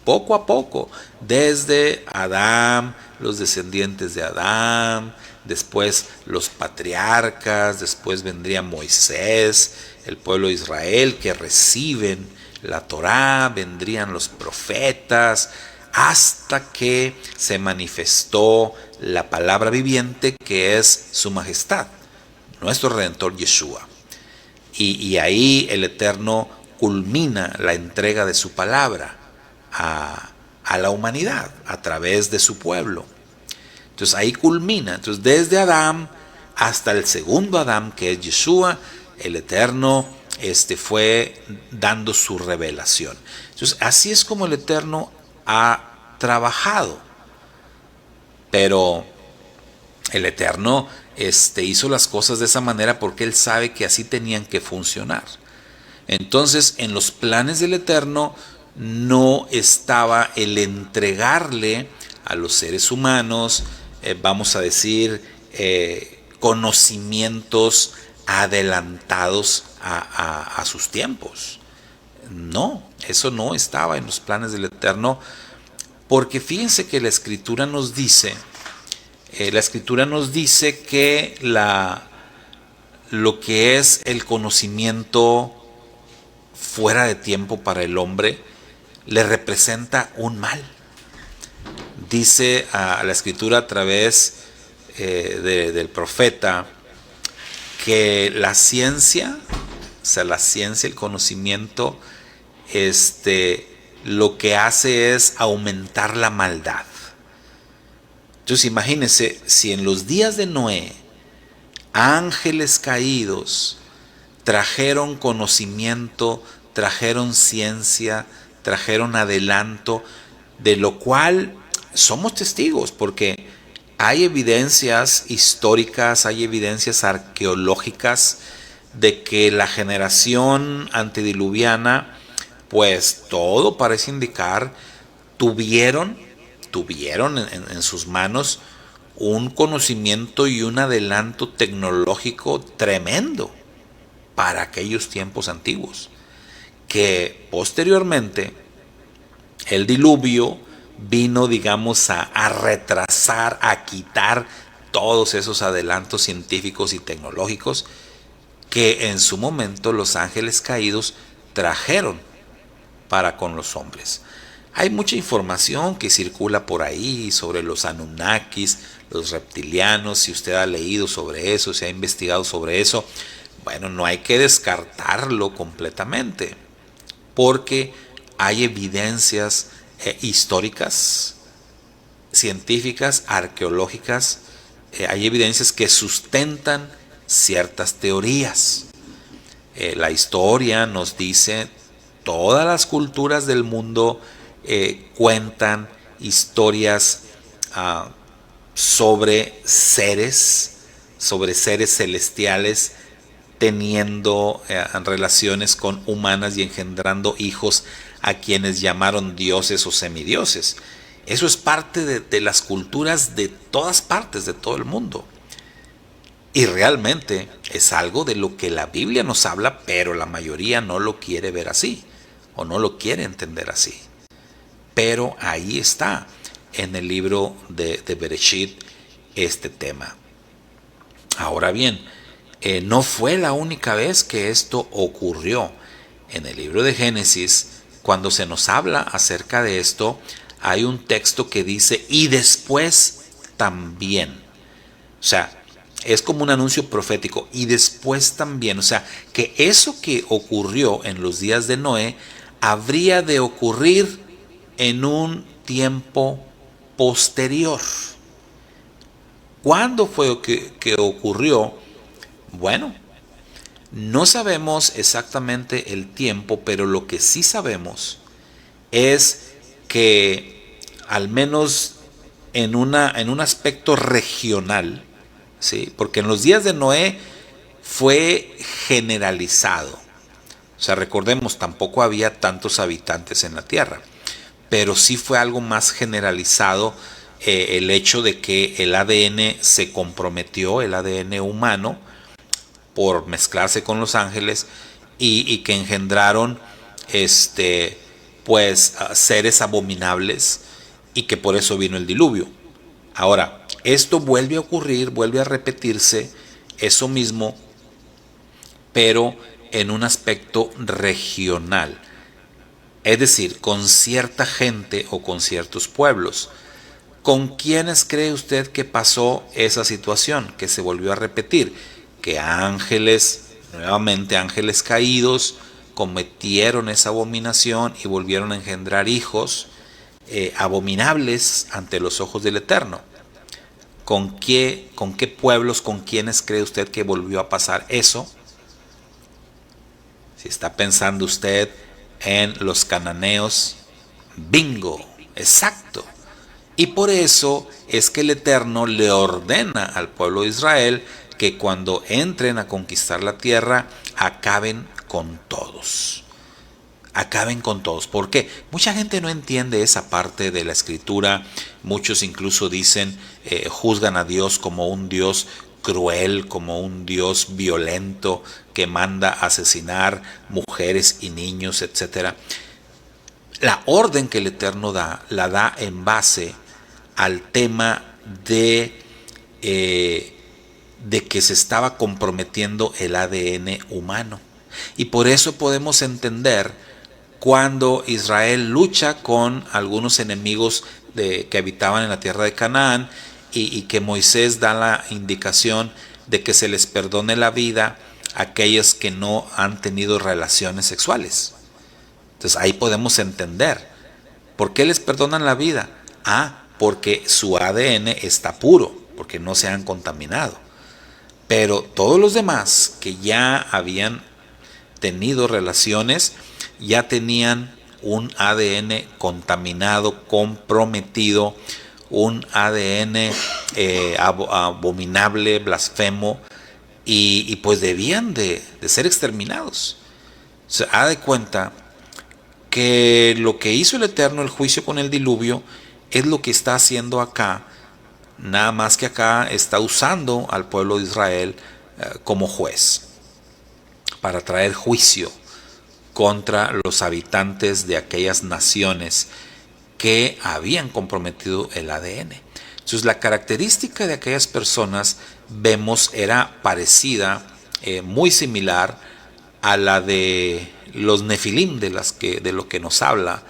Speaker 1: poco a poco, desde Adán, los descendientes de Adán, después los patriarcas, después vendría Moisés, el pueblo de Israel que reciben la Torá, vendrían los profetas, hasta que se manifestó la palabra viviente que es su majestad, nuestro Redentor Yeshua. Y ahí el Eterno culmina la entrega de su palabra a la humanidad a través de su pueblo. Entonces ahí culmina. Entonces desde Adán hasta el segundo Adán, que es Yeshua, el Eterno fue dando su revelación. Entonces así es como el Eterno ha trabajado. Pero el Eterno hizo las cosas de esa manera porque Él sabe que así tenían que funcionar. Entonces, en los planes del Eterno no estaba el entregarle a los seres humanos, vamos a decir, conocimientos adelantados a sus tiempos. No, eso no estaba en los planes del Eterno, porque fíjense que la Escritura nos dice, que lo que es el conocimiento fuera de tiempo para el hombre le representa un mal. Dice a la Escritura a través del profeta que la ciencia, el conocimiento, lo que hace es aumentar la maldad. Entonces imagínense, si en los días de Noé ángeles caídos trajeron conocimiento, trajeron ciencia, trajeron adelanto, de lo cual somos testigos, porque hay evidencias históricas, hay evidencias arqueológicas de que la generación antediluviana, pues todo parece indicar, tuvieron en sus manos un conocimiento y un adelanto tecnológico tremendo para aquellos tiempos antiguos, que posteriormente el diluvio vino, digamos, a retrasar, a quitar todos esos adelantos científicos y tecnológicos que en su momento los ángeles caídos trajeron para con los hombres. Hay mucha información que circula por ahí sobre los Anunnakis, los reptilianos. Si usted ha leído sobre eso, si ha investigado sobre eso, bueno, no hay que descartarlo completamente, porque hay evidencias históricas, científicas, arqueológicas, hay evidencias que sustentan ciertas teorías. La historia nos dice, todas las culturas del mundo cuentan historias sobre seres celestiales teniendo relaciones con humanas y engendrando hijos a quienes llamaron dioses o semidioses. Eso es parte de las culturas de todas partes, de todo el mundo. Y realmente es algo de lo que la Biblia nos habla, pero la mayoría no lo quiere ver así, o no lo quiere entender así. Pero ahí está, en el libro de Bereshit, este tema. Ahora bien, no fue la única vez que esto ocurrió. En el libro de Génesis, cuando se nos habla acerca de esto, hay un texto que dice, y después también. O sea, es como un anuncio profético, y después también. O sea, que eso que ocurrió en los días de Noé habría de ocurrir en un tiempo posterior. ¿Cuándo fue que ocurrió? Bueno, no sabemos exactamente el tiempo, pero lo que sí sabemos es que al menos en un aspecto regional, ¿sí? Porque en los días de Noé fue generalizado. O sea, recordemos, tampoco había tantos habitantes en la tierra, pero sí fue algo más generalizado el hecho de que el ADN se comprometió, el ADN humano, por mezclarse con los ángeles y que engendraron seres abominables, y que por eso vino el diluvio. Ahora, esto vuelve a ocurrir, vuelve a repetirse, eso mismo, pero en un aspecto regional. Es decir, con cierta gente o con ciertos pueblos. ¿Con quiénes cree usted que pasó esa situación, que se volvió a repetir? Que ángeles, nuevamente ángeles caídos, cometieron esa abominación y volvieron a engendrar hijos abominables ante los ojos del Eterno. ¿Con qué pueblos, con quiénes cree usted que volvió a pasar eso? Si está pensando usted en los cananeos, bingo, Exacto. Y por eso es que el Eterno le ordena al pueblo de Israel que cuando entren a conquistar la tierra, acaben con todos. Acaben con todos. ¿Por qué? Mucha gente no entiende esa parte de la escritura. Muchos incluso dicen, juzgan a Dios como un Dios cruel, como un Dios violento que manda asesinar mujeres y niños, etcétera. La orden que el Eterno da, la da en base al tema de que se estaba comprometiendo el ADN humano. Y por eso podemos entender cuando Israel lucha con algunos enemigos que habitaban en la tierra de Canaán y que Moisés da la indicación de que se les perdone la vida a aquellos que no han tenido relaciones sexuales. Entonces ahí podemos entender por qué les perdonan la vida. Porque su ADN está puro, porque no se han contaminado. Pero todos los demás que ya habían tenido relaciones, ya tenían un ADN contaminado, comprometido, un ADN abominable, blasfemo, y pues debían de ser exterminados. Se da de cuenta que lo que hizo el Eterno, el juicio con el diluvio, es lo que está haciendo acá, nada más que acá está usando al pueblo de Israel como juez para traer juicio contra los habitantes de aquellas naciones que habían comprometido el ADN. Entonces la característica de aquellas personas, vemos, era parecida, muy similar a la de los nefilim, de lo que nos habla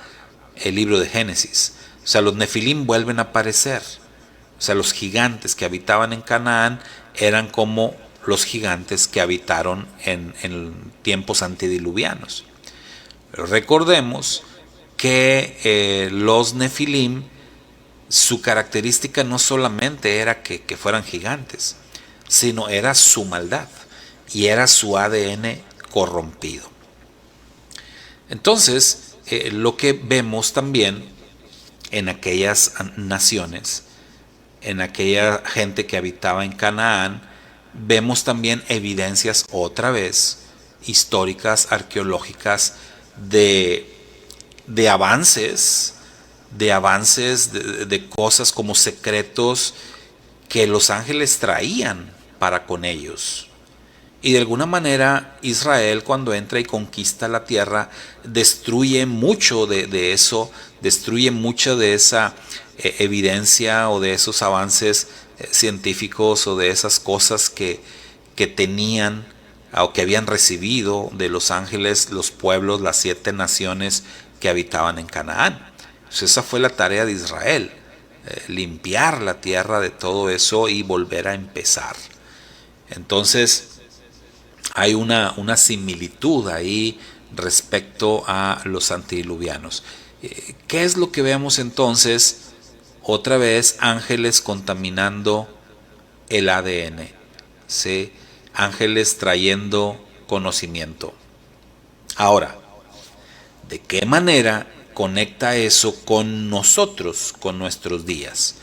Speaker 1: el libro de Génesis. O sea, los nefilim vuelven a aparecer. O sea, los gigantes que habitaban en Canaán eran como los gigantes que habitaron en tiempos antediluvianos. Pero recordemos que los nefilim, su característica no solamente era que fueran gigantes, sino era su maldad y era su ADN corrompido. Entonces, lo que vemos también en aquellas naciones, en aquella gente que habitaba en Canaán, vemos también evidencias otra vez históricas, arqueológicas, de avances, de cosas como secretos que los ángeles traían para con ellos. Y de alguna manera Israel, cuando entra y conquista la tierra, destruye mucho de eso, destruye mucha de esa evidencia o de esos avances científicos o de esas cosas que tenían o que habían recibido de los ángeles, los pueblos, las 7 naciones que habitaban en Canaán. Entonces esa fue la tarea de Israel, limpiar la tierra de todo eso y volver a empezar. Entonces hay una similitud ahí respecto a los antediluvianos. ¿Qué es lo que vemos entonces? Otra vez ángeles contaminando el ADN, ¿sí? Ángeles trayendo conocimiento. Ahora, ¿de qué manera conecta eso con nosotros, con nuestros días?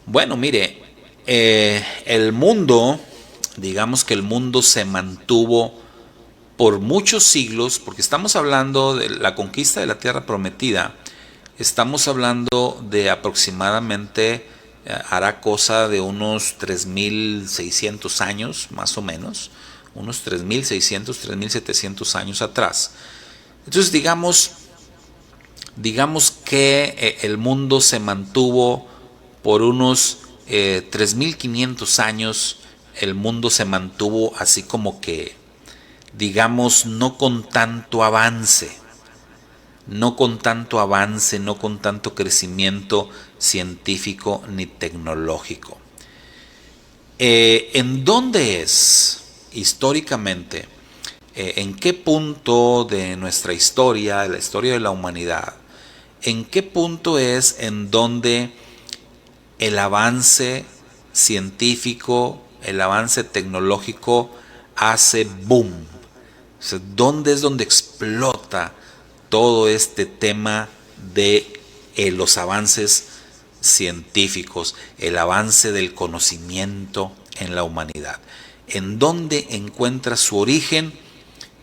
Speaker 1: Bueno, mire, el mundo, digamos que el mundo se mantuvo por muchos siglos, porque estamos hablando de la conquista de la tierra prometida, estamos hablando de aproximadamente, hará cosa de unos 3.600 años, más o menos, unos 3.600, 3.700 años atrás. Entonces digamos que el mundo se mantuvo por unos 3.500 años, el mundo se mantuvo así como que, digamos, no con tanto avance, no con tanto crecimiento científico ni tecnológico. ¿En dónde es históricamente? ¿En qué punto de nuestra historia, de la historia de la humanidad, en qué punto es en donde el avance científico, el avance tecnológico hace boom? O sea, ¿dónde es donde explota todo este tema de los avances científicos, el avance del conocimiento en la humanidad. ¿En dónde encuentra su origen?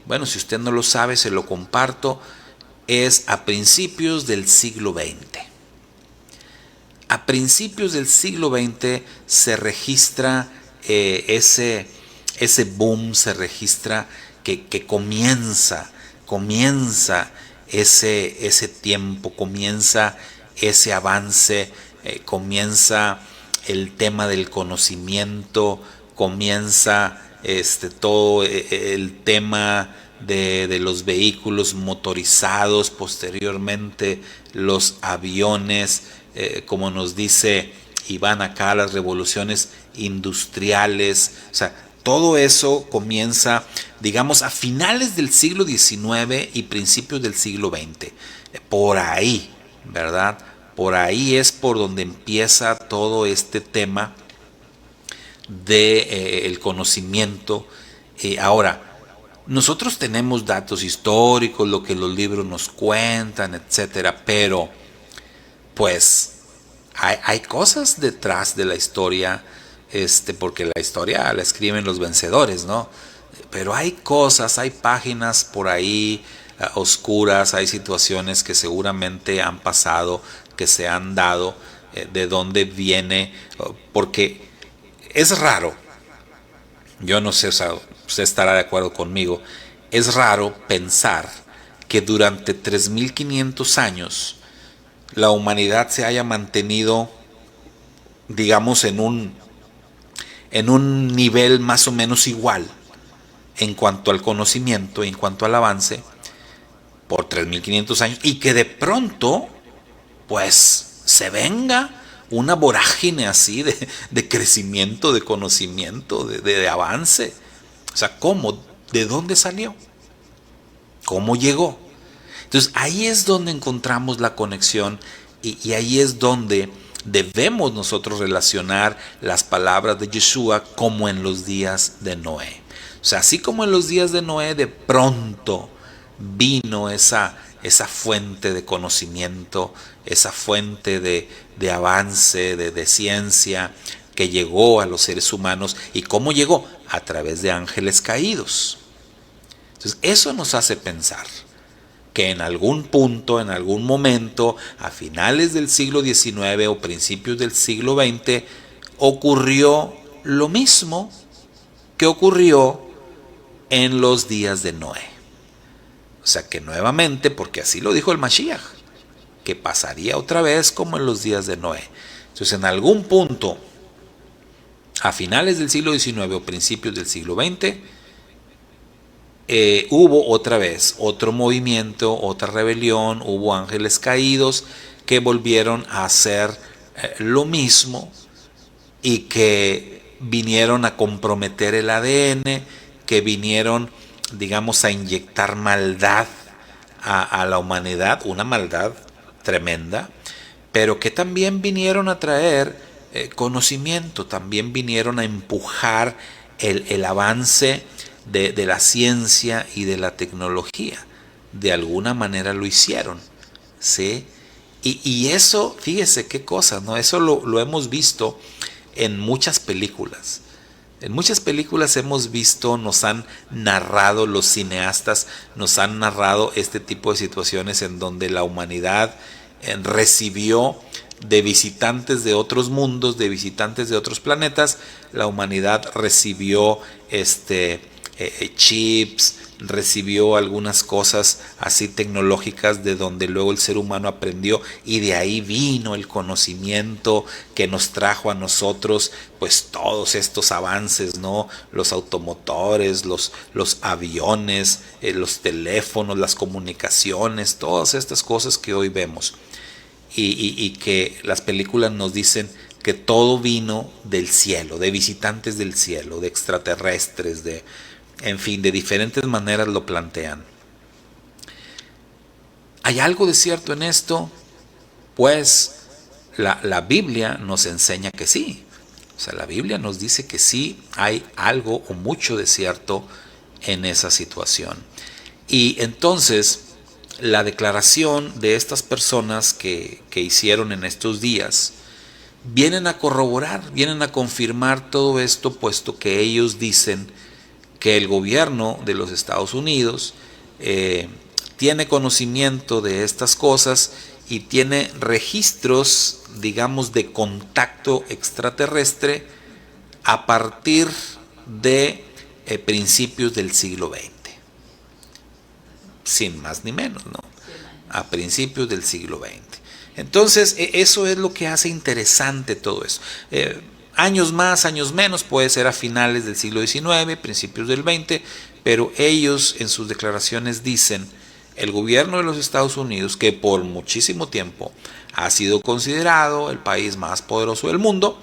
Speaker 1: Bueno, si usted no lo sabe, se lo comparto. Es a principios del siglo XX. A principios del siglo XX se registra ese boom, se registra que comienza ese tiempo, comienza ese avance, comienza el tema del conocimiento, comienza todo el tema de los vehículos motorizados, posteriormente los aviones, como nos dice Iván acá, las revoluciones industriales. O sea, todo eso comienza, digamos, a finales del siglo XIX y principios del siglo XX. Por ahí, ¿verdad? Por ahí es por donde empieza todo este tema de el conocimiento. Ahora, nosotros tenemos datos históricos, lo que los libros nos cuentan, etcétera, pero pues hay cosas detrás de la historia, porque la historia la escriben los vencedores, ¿no? Pero hay cosas, hay páginas por ahí oscuras, hay situaciones que seguramente han pasado, que se han dado, de dónde viene, porque es raro, yo no sé, o sea, usted estará de acuerdo conmigo, es raro pensar que durante 3500 años la humanidad se haya mantenido, digamos, en un nivel más o menos igual en cuanto al conocimiento, en cuanto al avance, por 3500 años, y que de pronto, pues, se venga una vorágine así de crecimiento, de conocimiento, de avance. O sea, ¿cómo? ¿De dónde salió? ¿Cómo llegó? Entonces ahí es donde encontramos la conexión y ahí es donde debemos nosotros relacionar las palabras de Yeshua como en los días de Noé. O sea, así como en los días de Noé de pronto vino esa fuente de conocimiento, esa fuente de avance, de ciencia que llegó a los seres humanos. ¿Y cómo llegó? A través de ángeles caídos. Entonces eso nos hace pensar que en algún punto, en algún momento, a finales del siglo XIX o principios del siglo XX, ocurrió lo mismo que ocurrió en los días de Noé. O sea que nuevamente, porque así lo dijo el Mashiach, que pasaría otra vez como en los días de Noé. Entonces en algún punto, a finales del siglo XIX o principios del siglo XX, hubo otra vez otro movimiento, otra rebelión, hubo ángeles caídos que volvieron a hacer lo mismo y que vinieron a comprometer el ADN, que vinieron, digamos, a inyectar maldad a la humanidad, una maldad tremenda, pero que también vinieron a traer conocimiento, también vinieron a empujar el avance de la ciencia y de la tecnología. De alguna manera lo hicieron, ¿sí? Y eso, fíjese qué cosa, ¿no? Eso lo hemos visto en muchas películas. En muchas películas hemos visto, nos han narrado, los cineastas nos han narrado este tipo de situaciones en donde la humanidad recibió de visitantes de otros mundos, de visitantes de otros planetas. La humanidad recibió chips, recibió algunas cosas así tecnológicas de donde luego el ser humano aprendió y de ahí vino el conocimiento que nos trajo a nosotros pues todos estos avances, ¿no? Los automotores, los aviones, los teléfonos, las comunicaciones, todas estas cosas que hoy vemos y que las películas nos dicen que todo vino del cielo, de visitantes del cielo, de extraterrestres, en fin, de diferentes maneras lo plantean. ¿Hay algo de cierto en esto? Pues la Biblia nos enseña que sí. O sea, la Biblia nos dice que sí hay algo o mucho de cierto en esa situación. Y entonces, la declaración de estas personas que hicieron en estos días vienen a corroborar, vienen a confirmar todo esto, puesto que ellos dicen que el gobierno de los Estados Unidos tiene conocimiento de estas cosas y tiene registros, digamos, de contacto extraterrestre a partir de principios del siglo XX. Sin más ni menos, ¿no? A principios del siglo XX. Entonces, eso es lo que hace interesante todo eso. Años más, años menos, puede ser a finales del siglo XIX, principios del XX, pero ellos en sus declaraciones dicen, el gobierno de los Estados Unidos, que por muchísimo tiempo ha sido considerado el país más poderoso del mundo,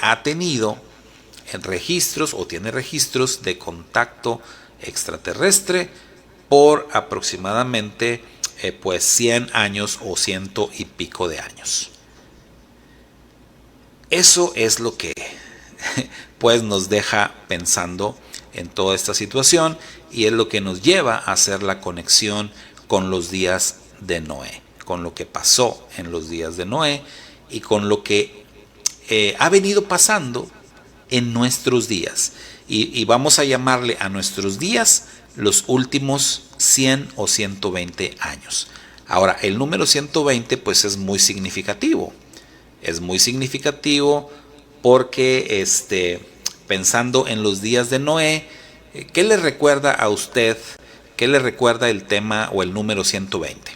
Speaker 1: ha tenido registros o tiene registros de contacto extraterrestre por aproximadamente pues 100 años o ciento y pico de años. Eso es lo que pues nos deja pensando en toda esta situación y es lo que nos lleva a hacer la conexión con los días de Noé, con lo que pasó en los días de Noé y con lo que ha venido pasando en nuestros días. Y vamos a llamarle a nuestros días los últimos 100 o 120 años. Ahora, el número 120 pues es muy significativo. Es muy significativo porque pensando en los días de Noé, ¿qué le recuerda a usted? ¿Qué le recuerda el tema o el número 120?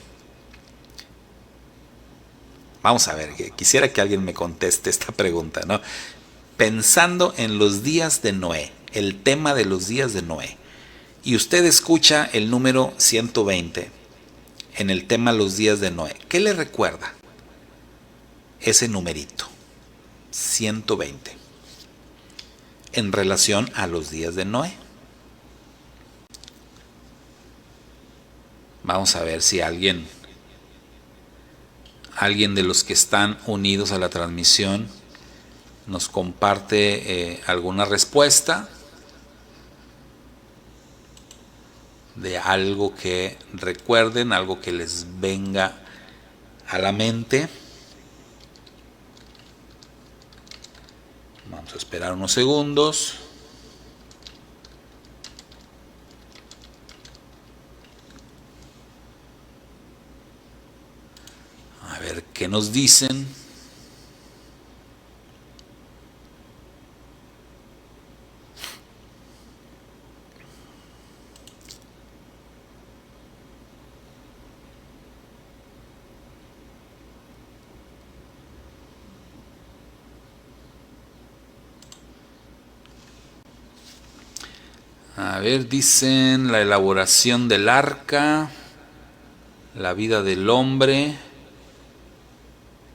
Speaker 1: Vamos a ver, quisiera que alguien me conteste esta pregunta, ¿no? Pensando en los días de Noé, el tema de los días de Noé, y usted escucha el número 120 en el tema los días de Noé, ¿qué le recuerda ese numerito? 120 en relación a los días de Noé. Vamos a ver si alguien de los que están unidos a la transmisión nos comparte alguna respuesta de algo que recuerden, algo que les venga a la mente. Vamos a esperar unos segundos. A ver qué nos dicen. A ver, dicen la elaboración del arca, la vida del hombre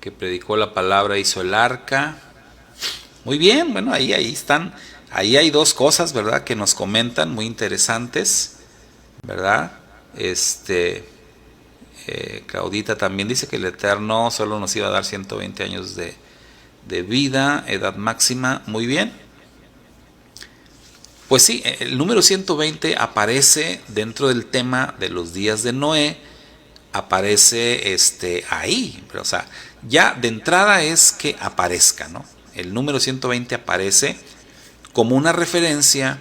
Speaker 1: que predicó la palabra hizo el arca. Muy bien, bueno, ahí están, ahí hay dos cosas, ¿verdad?, que nos comentan muy interesantes, ¿verdad? Claudita también dice que el Eterno solo nos iba a dar 120 años de vida, edad máxima. Muy bien. Pues sí, el número 120 aparece dentro del tema de los días de Noé, aparece ahí, o sea, ya de entrada es que aparezca, ¿no? El número 120 aparece como una referencia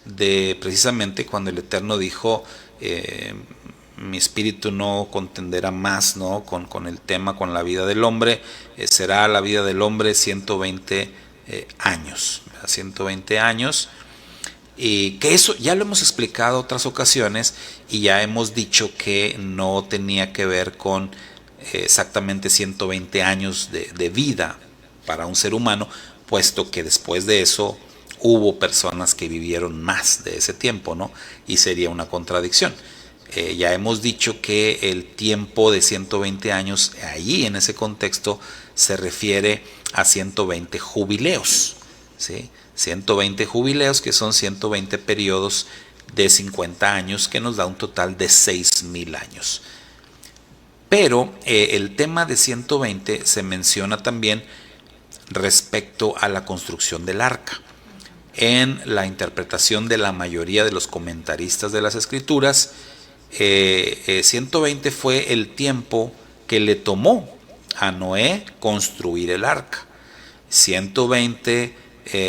Speaker 1: de precisamente cuando el Eterno dijo, mi espíritu no contenderá más, ¿no?, con el tema, con la vida del hombre, será la vida del hombre 120 años, ¿verdad? 120 años. Y que eso ya lo hemos explicado otras ocasiones y ya hemos dicho que no tenía que ver con exactamente 120 años de vida para un ser humano, puesto que después de eso hubo personas que vivieron más de ese tiempo, ¿no? Y sería una contradicción. Ya hemos dicho que el tiempo de 120 años allí en ese contexto se refiere a 120 jubileos, ¿sí? 120 jubileos, que son 120 periodos de 50 años, que nos da un total de 6,000 años. Pero el tema de 120 se menciona también respecto a la construcción del arca. En la interpretación de la mayoría de los comentaristas de las escrituras, 120 fue el tiempo que le tomó a Noé construir el arca. 120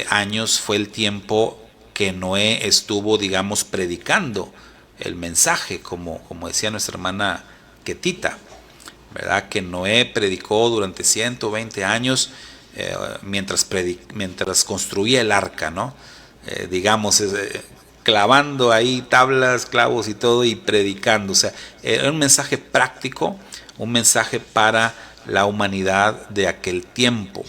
Speaker 1: años fue el tiempo que Noé estuvo, digamos, predicando el mensaje, como decía nuestra hermana Ketita, ¿verdad? Que Noé predicó durante 120 años mientras construía el arca, ¿no? Digamos, clavando ahí tablas, clavos y todo y predicando. O sea, era un mensaje práctico, un mensaje para la humanidad de aquel tiempo.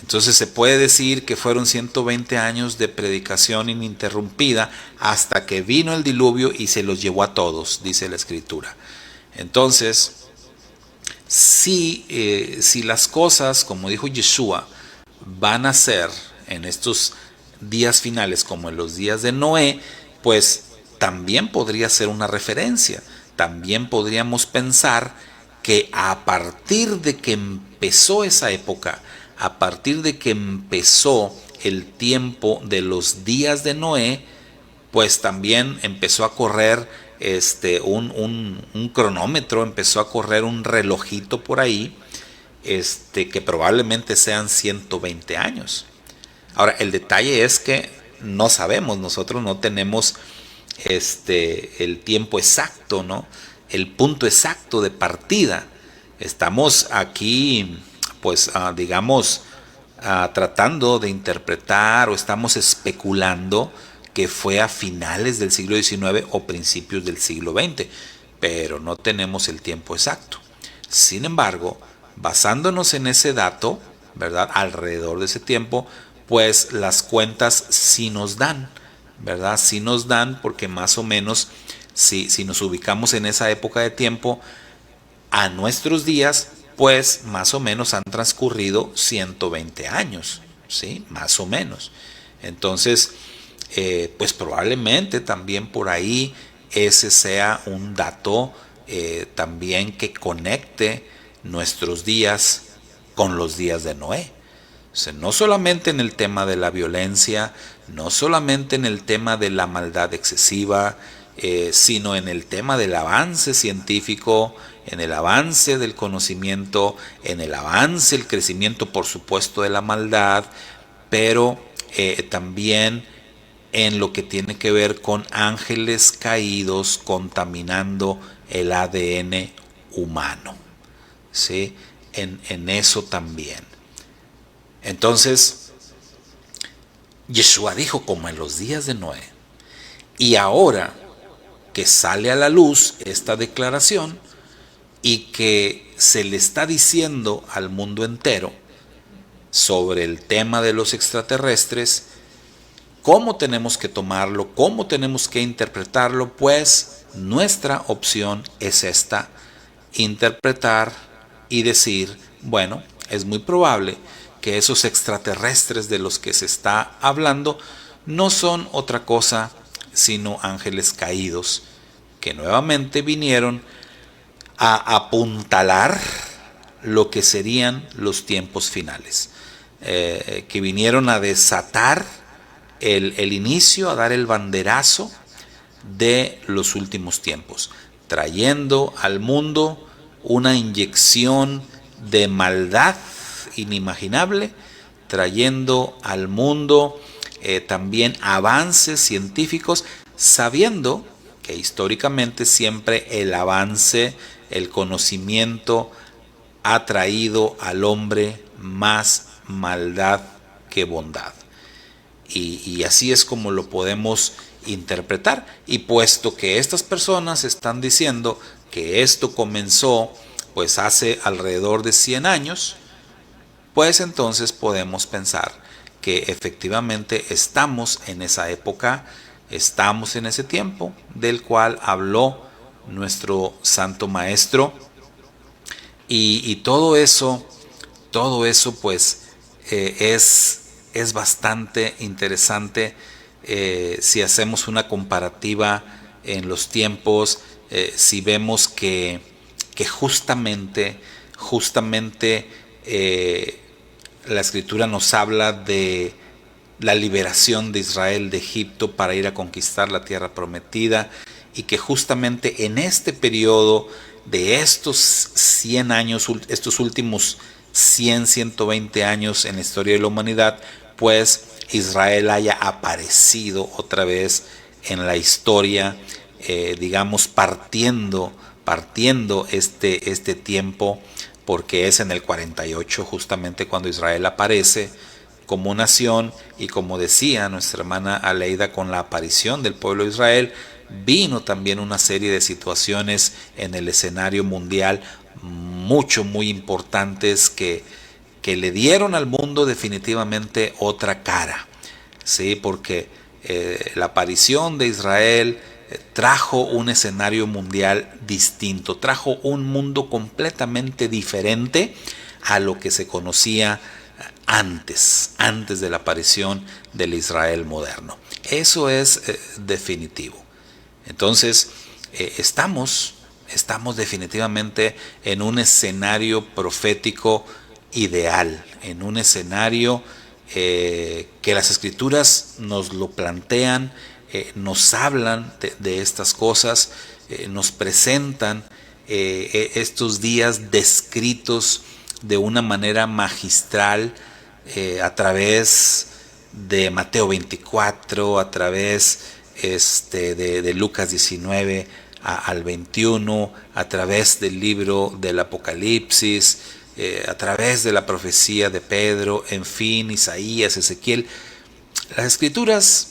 Speaker 1: Entonces se puede decir que fueron 120 años de predicación ininterrumpida hasta que vino el diluvio y se los llevó a todos, dice la Escritura. Entonces, si las cosas, como dijo Yeshua, van a ser en estos días finales como en los días de Noé, pues también podría ser una referencia. También podríamos pensar que a partir de que empezó esa época, a partir de que empezó el tiempo de los días de Noé, pues también empezó a correr un cronómetro, empezó a correr un relojito por ahí, que probablemente sean 120 años. Ahora, el detalle es que no sabemos, nosotros no tenemos el tiempo exacto, ¿no? El punto exacto de partida. Estamos aquí, pues, digamos, tratando de interpretar o estamos especulando que fue a finales del siglo XIX o principios del siglo XX, pero no tenemos el tiempo exacto. Sin embargo, basándonos en ese dato, ¿verdad? Alrededor de ese tiempo, pues las cuentas sí nos dan, ¿verdad? Sí nos dan porque más o menos, si nos ubicamos en esa época de tiempo, a nuestros días, pues más o menos han transcurrido 120 años, ¿sí? Más o menos. Entonces, pues probablemente también por ahí ese sea un dato también que conecte nuestros días con los días de Noé. O sea, no solamente en el tema de la violencia, no solamente en el tema de la maldad excesiva, sino en el tema del avance científico, en el avance del conocimiento, en el avance, el crecimiento, por supuesto, de la maldad, pero también en lo que tiene que ver con ángeles caídos contaminando el ADN humano, ¿sí? En eso también. Entonces, Yeshua dijo como en los días de Noé. Y ahora que sale a la luz esta declaración y que se le está diciendo al mundo entero sobre el tema de los extraterrestres, ¿cómo tenemos que tomarlo? ¿Cómo tenemos que interpretarlo? Pues nuestra opción es esta: interpretar y decir, bueno, es muy probable que esos extraterrestres de los que se está hablando no son otra cosa sino ángeles caídos que nuevamente vinieron a apuntalar lo que serían los tiempos finales, que vinieron a desatar el inicio, a dar el banderazo de los últimos tiempos, trayendo al mundo una inyección de maldad inimaginable, trayendo al mundo también avances científicos, sabiendo que históricamente siempre el avance, el conocimiento ha traído al hombre más maldad que bondad. Y así es como lo podemos interpretar. Y puesto que estas personas están diciendo que esto comenzó pues hace alrededor de 100 años, pues entonces podemos pensar que efectivamente estamos en esa época, estamos en ese tiempo del cual habló nuestro Santo Maestro. Y todo eso pues es bastante interesante si hacemos una comparativa en los tiempos, si vemos que justamente la Escritura nos habla de la liberación de Israel de Egipto para ir a conquistar la tierra prometida, y que justamente en este periodo de estos 100 años, estos últimos 100, 120 años en la historia de la humanidad, pues Israel haya aparecido otra vez en la historia, digamos, partiendo este tiempo, porque es en el 48 justamente cuando Israel aparece como nación, y como decía nuestra hermana Aleida, con la aparición del pueblo de Israel vino también una serie de situaciones en el escenario mundial muy importantes que le dieron al mundo definitivamente otra cara, ¿sí? Porque la aparición de Israel trajo un escenario mundial distinto, trajo un mundo completamente diferente a lo que se conocía antes de la aparición del Israel moderno. Eso es definitivo. Entonces, estamos definitivamente en un escenario profético ideal, en un escenario que las escrituras nos lo plantean, nos hablan de estas cosas, nos presentan estos días descritos de una manera magistral a través de Mateo 24, a través de Lucas 19 al 21, a través del libro del Apocalipsis, a través de la profecía de Pedro, en fin, Isaías, Ezequiel. Las escrituras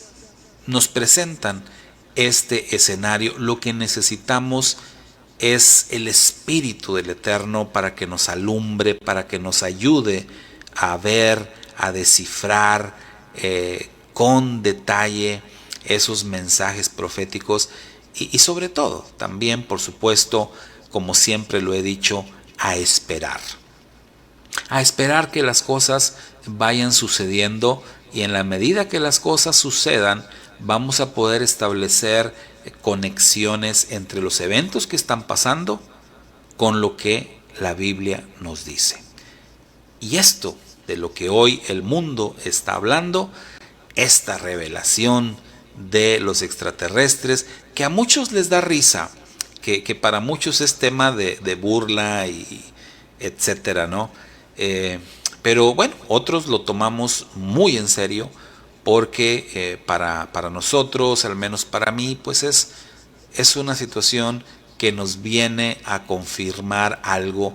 Speaker 1: nos presentan este escenario. Lo que necesitamos es el Espíritu del Eterno para que nos alumbre, para que nos ayude a ver, a descifrar con detalle esos mensajes proféticos y sobre todo también, por supuesto, como siempre lo he dicho, a esperar que las cosas vayan sucediendo, y en la medida que las cosas sucedan vamos a poder establecer conexiones entre los eventos que están pasando con lo que la Biblia nos dice. Y esto de lo que hoy el mundo está hablando, esta revelación de los extraterrestres, que a muchos les da risa, que para muchos es tema de burla y etcétera, ¿no? Pero bueno, otros lo tomamos muy en serio, porque para nosotros, al menos para mí, pues es una situación que nos viene a confirmar algo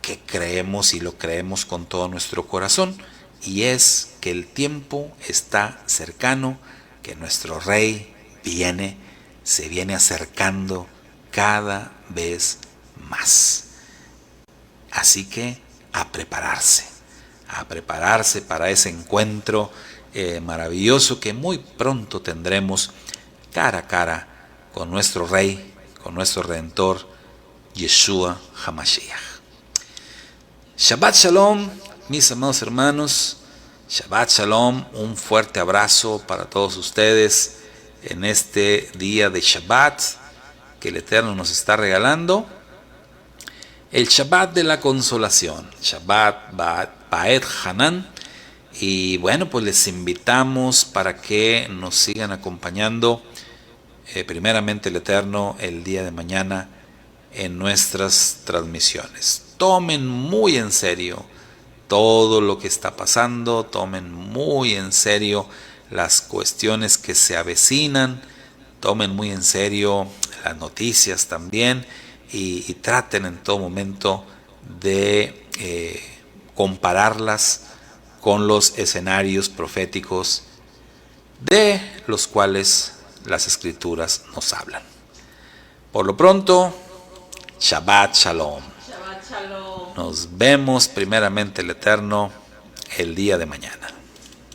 Speaker 1: que creemos, y lo creemos con todo nuestro corazón, y es que el tiempo está cercano, que nuestro Rey se viene acercando cada vez más. Así que a prepararse para ese encuentro maravilloso que muy pronto tendremos cara a cara con nuestro Rey, con nuestro Redentor, Yeshua HaMashiach. Shabbat Shalom, mis amados hermanos. Shabbat Shalom, un fuerte abrazo para todos ustedes en este día de Shabbat que el Eterno nos está regalando. El Shabbat de la consolación, Shabbat Ba'et Hanan. Y bueno, pues les invitamos para que nos sigan acompañando, primeramente el Eterno, el día de mañana en nuestras transmisiones. Tomen muy en serio todo lo que está pasando, tomen muy en serio las cuestiones que se avecinan, tomen muy en serio las noticias también, y traten en todo momento de compararlas con los escenarios proféticos de los cuales las escrituras nos hablan. Por lo pronto, Shabbat Shalom.
Speaker 2: Shabbat Shalom.
Speaker 1: Nos vemos primeramente el Eterno el día de mañana.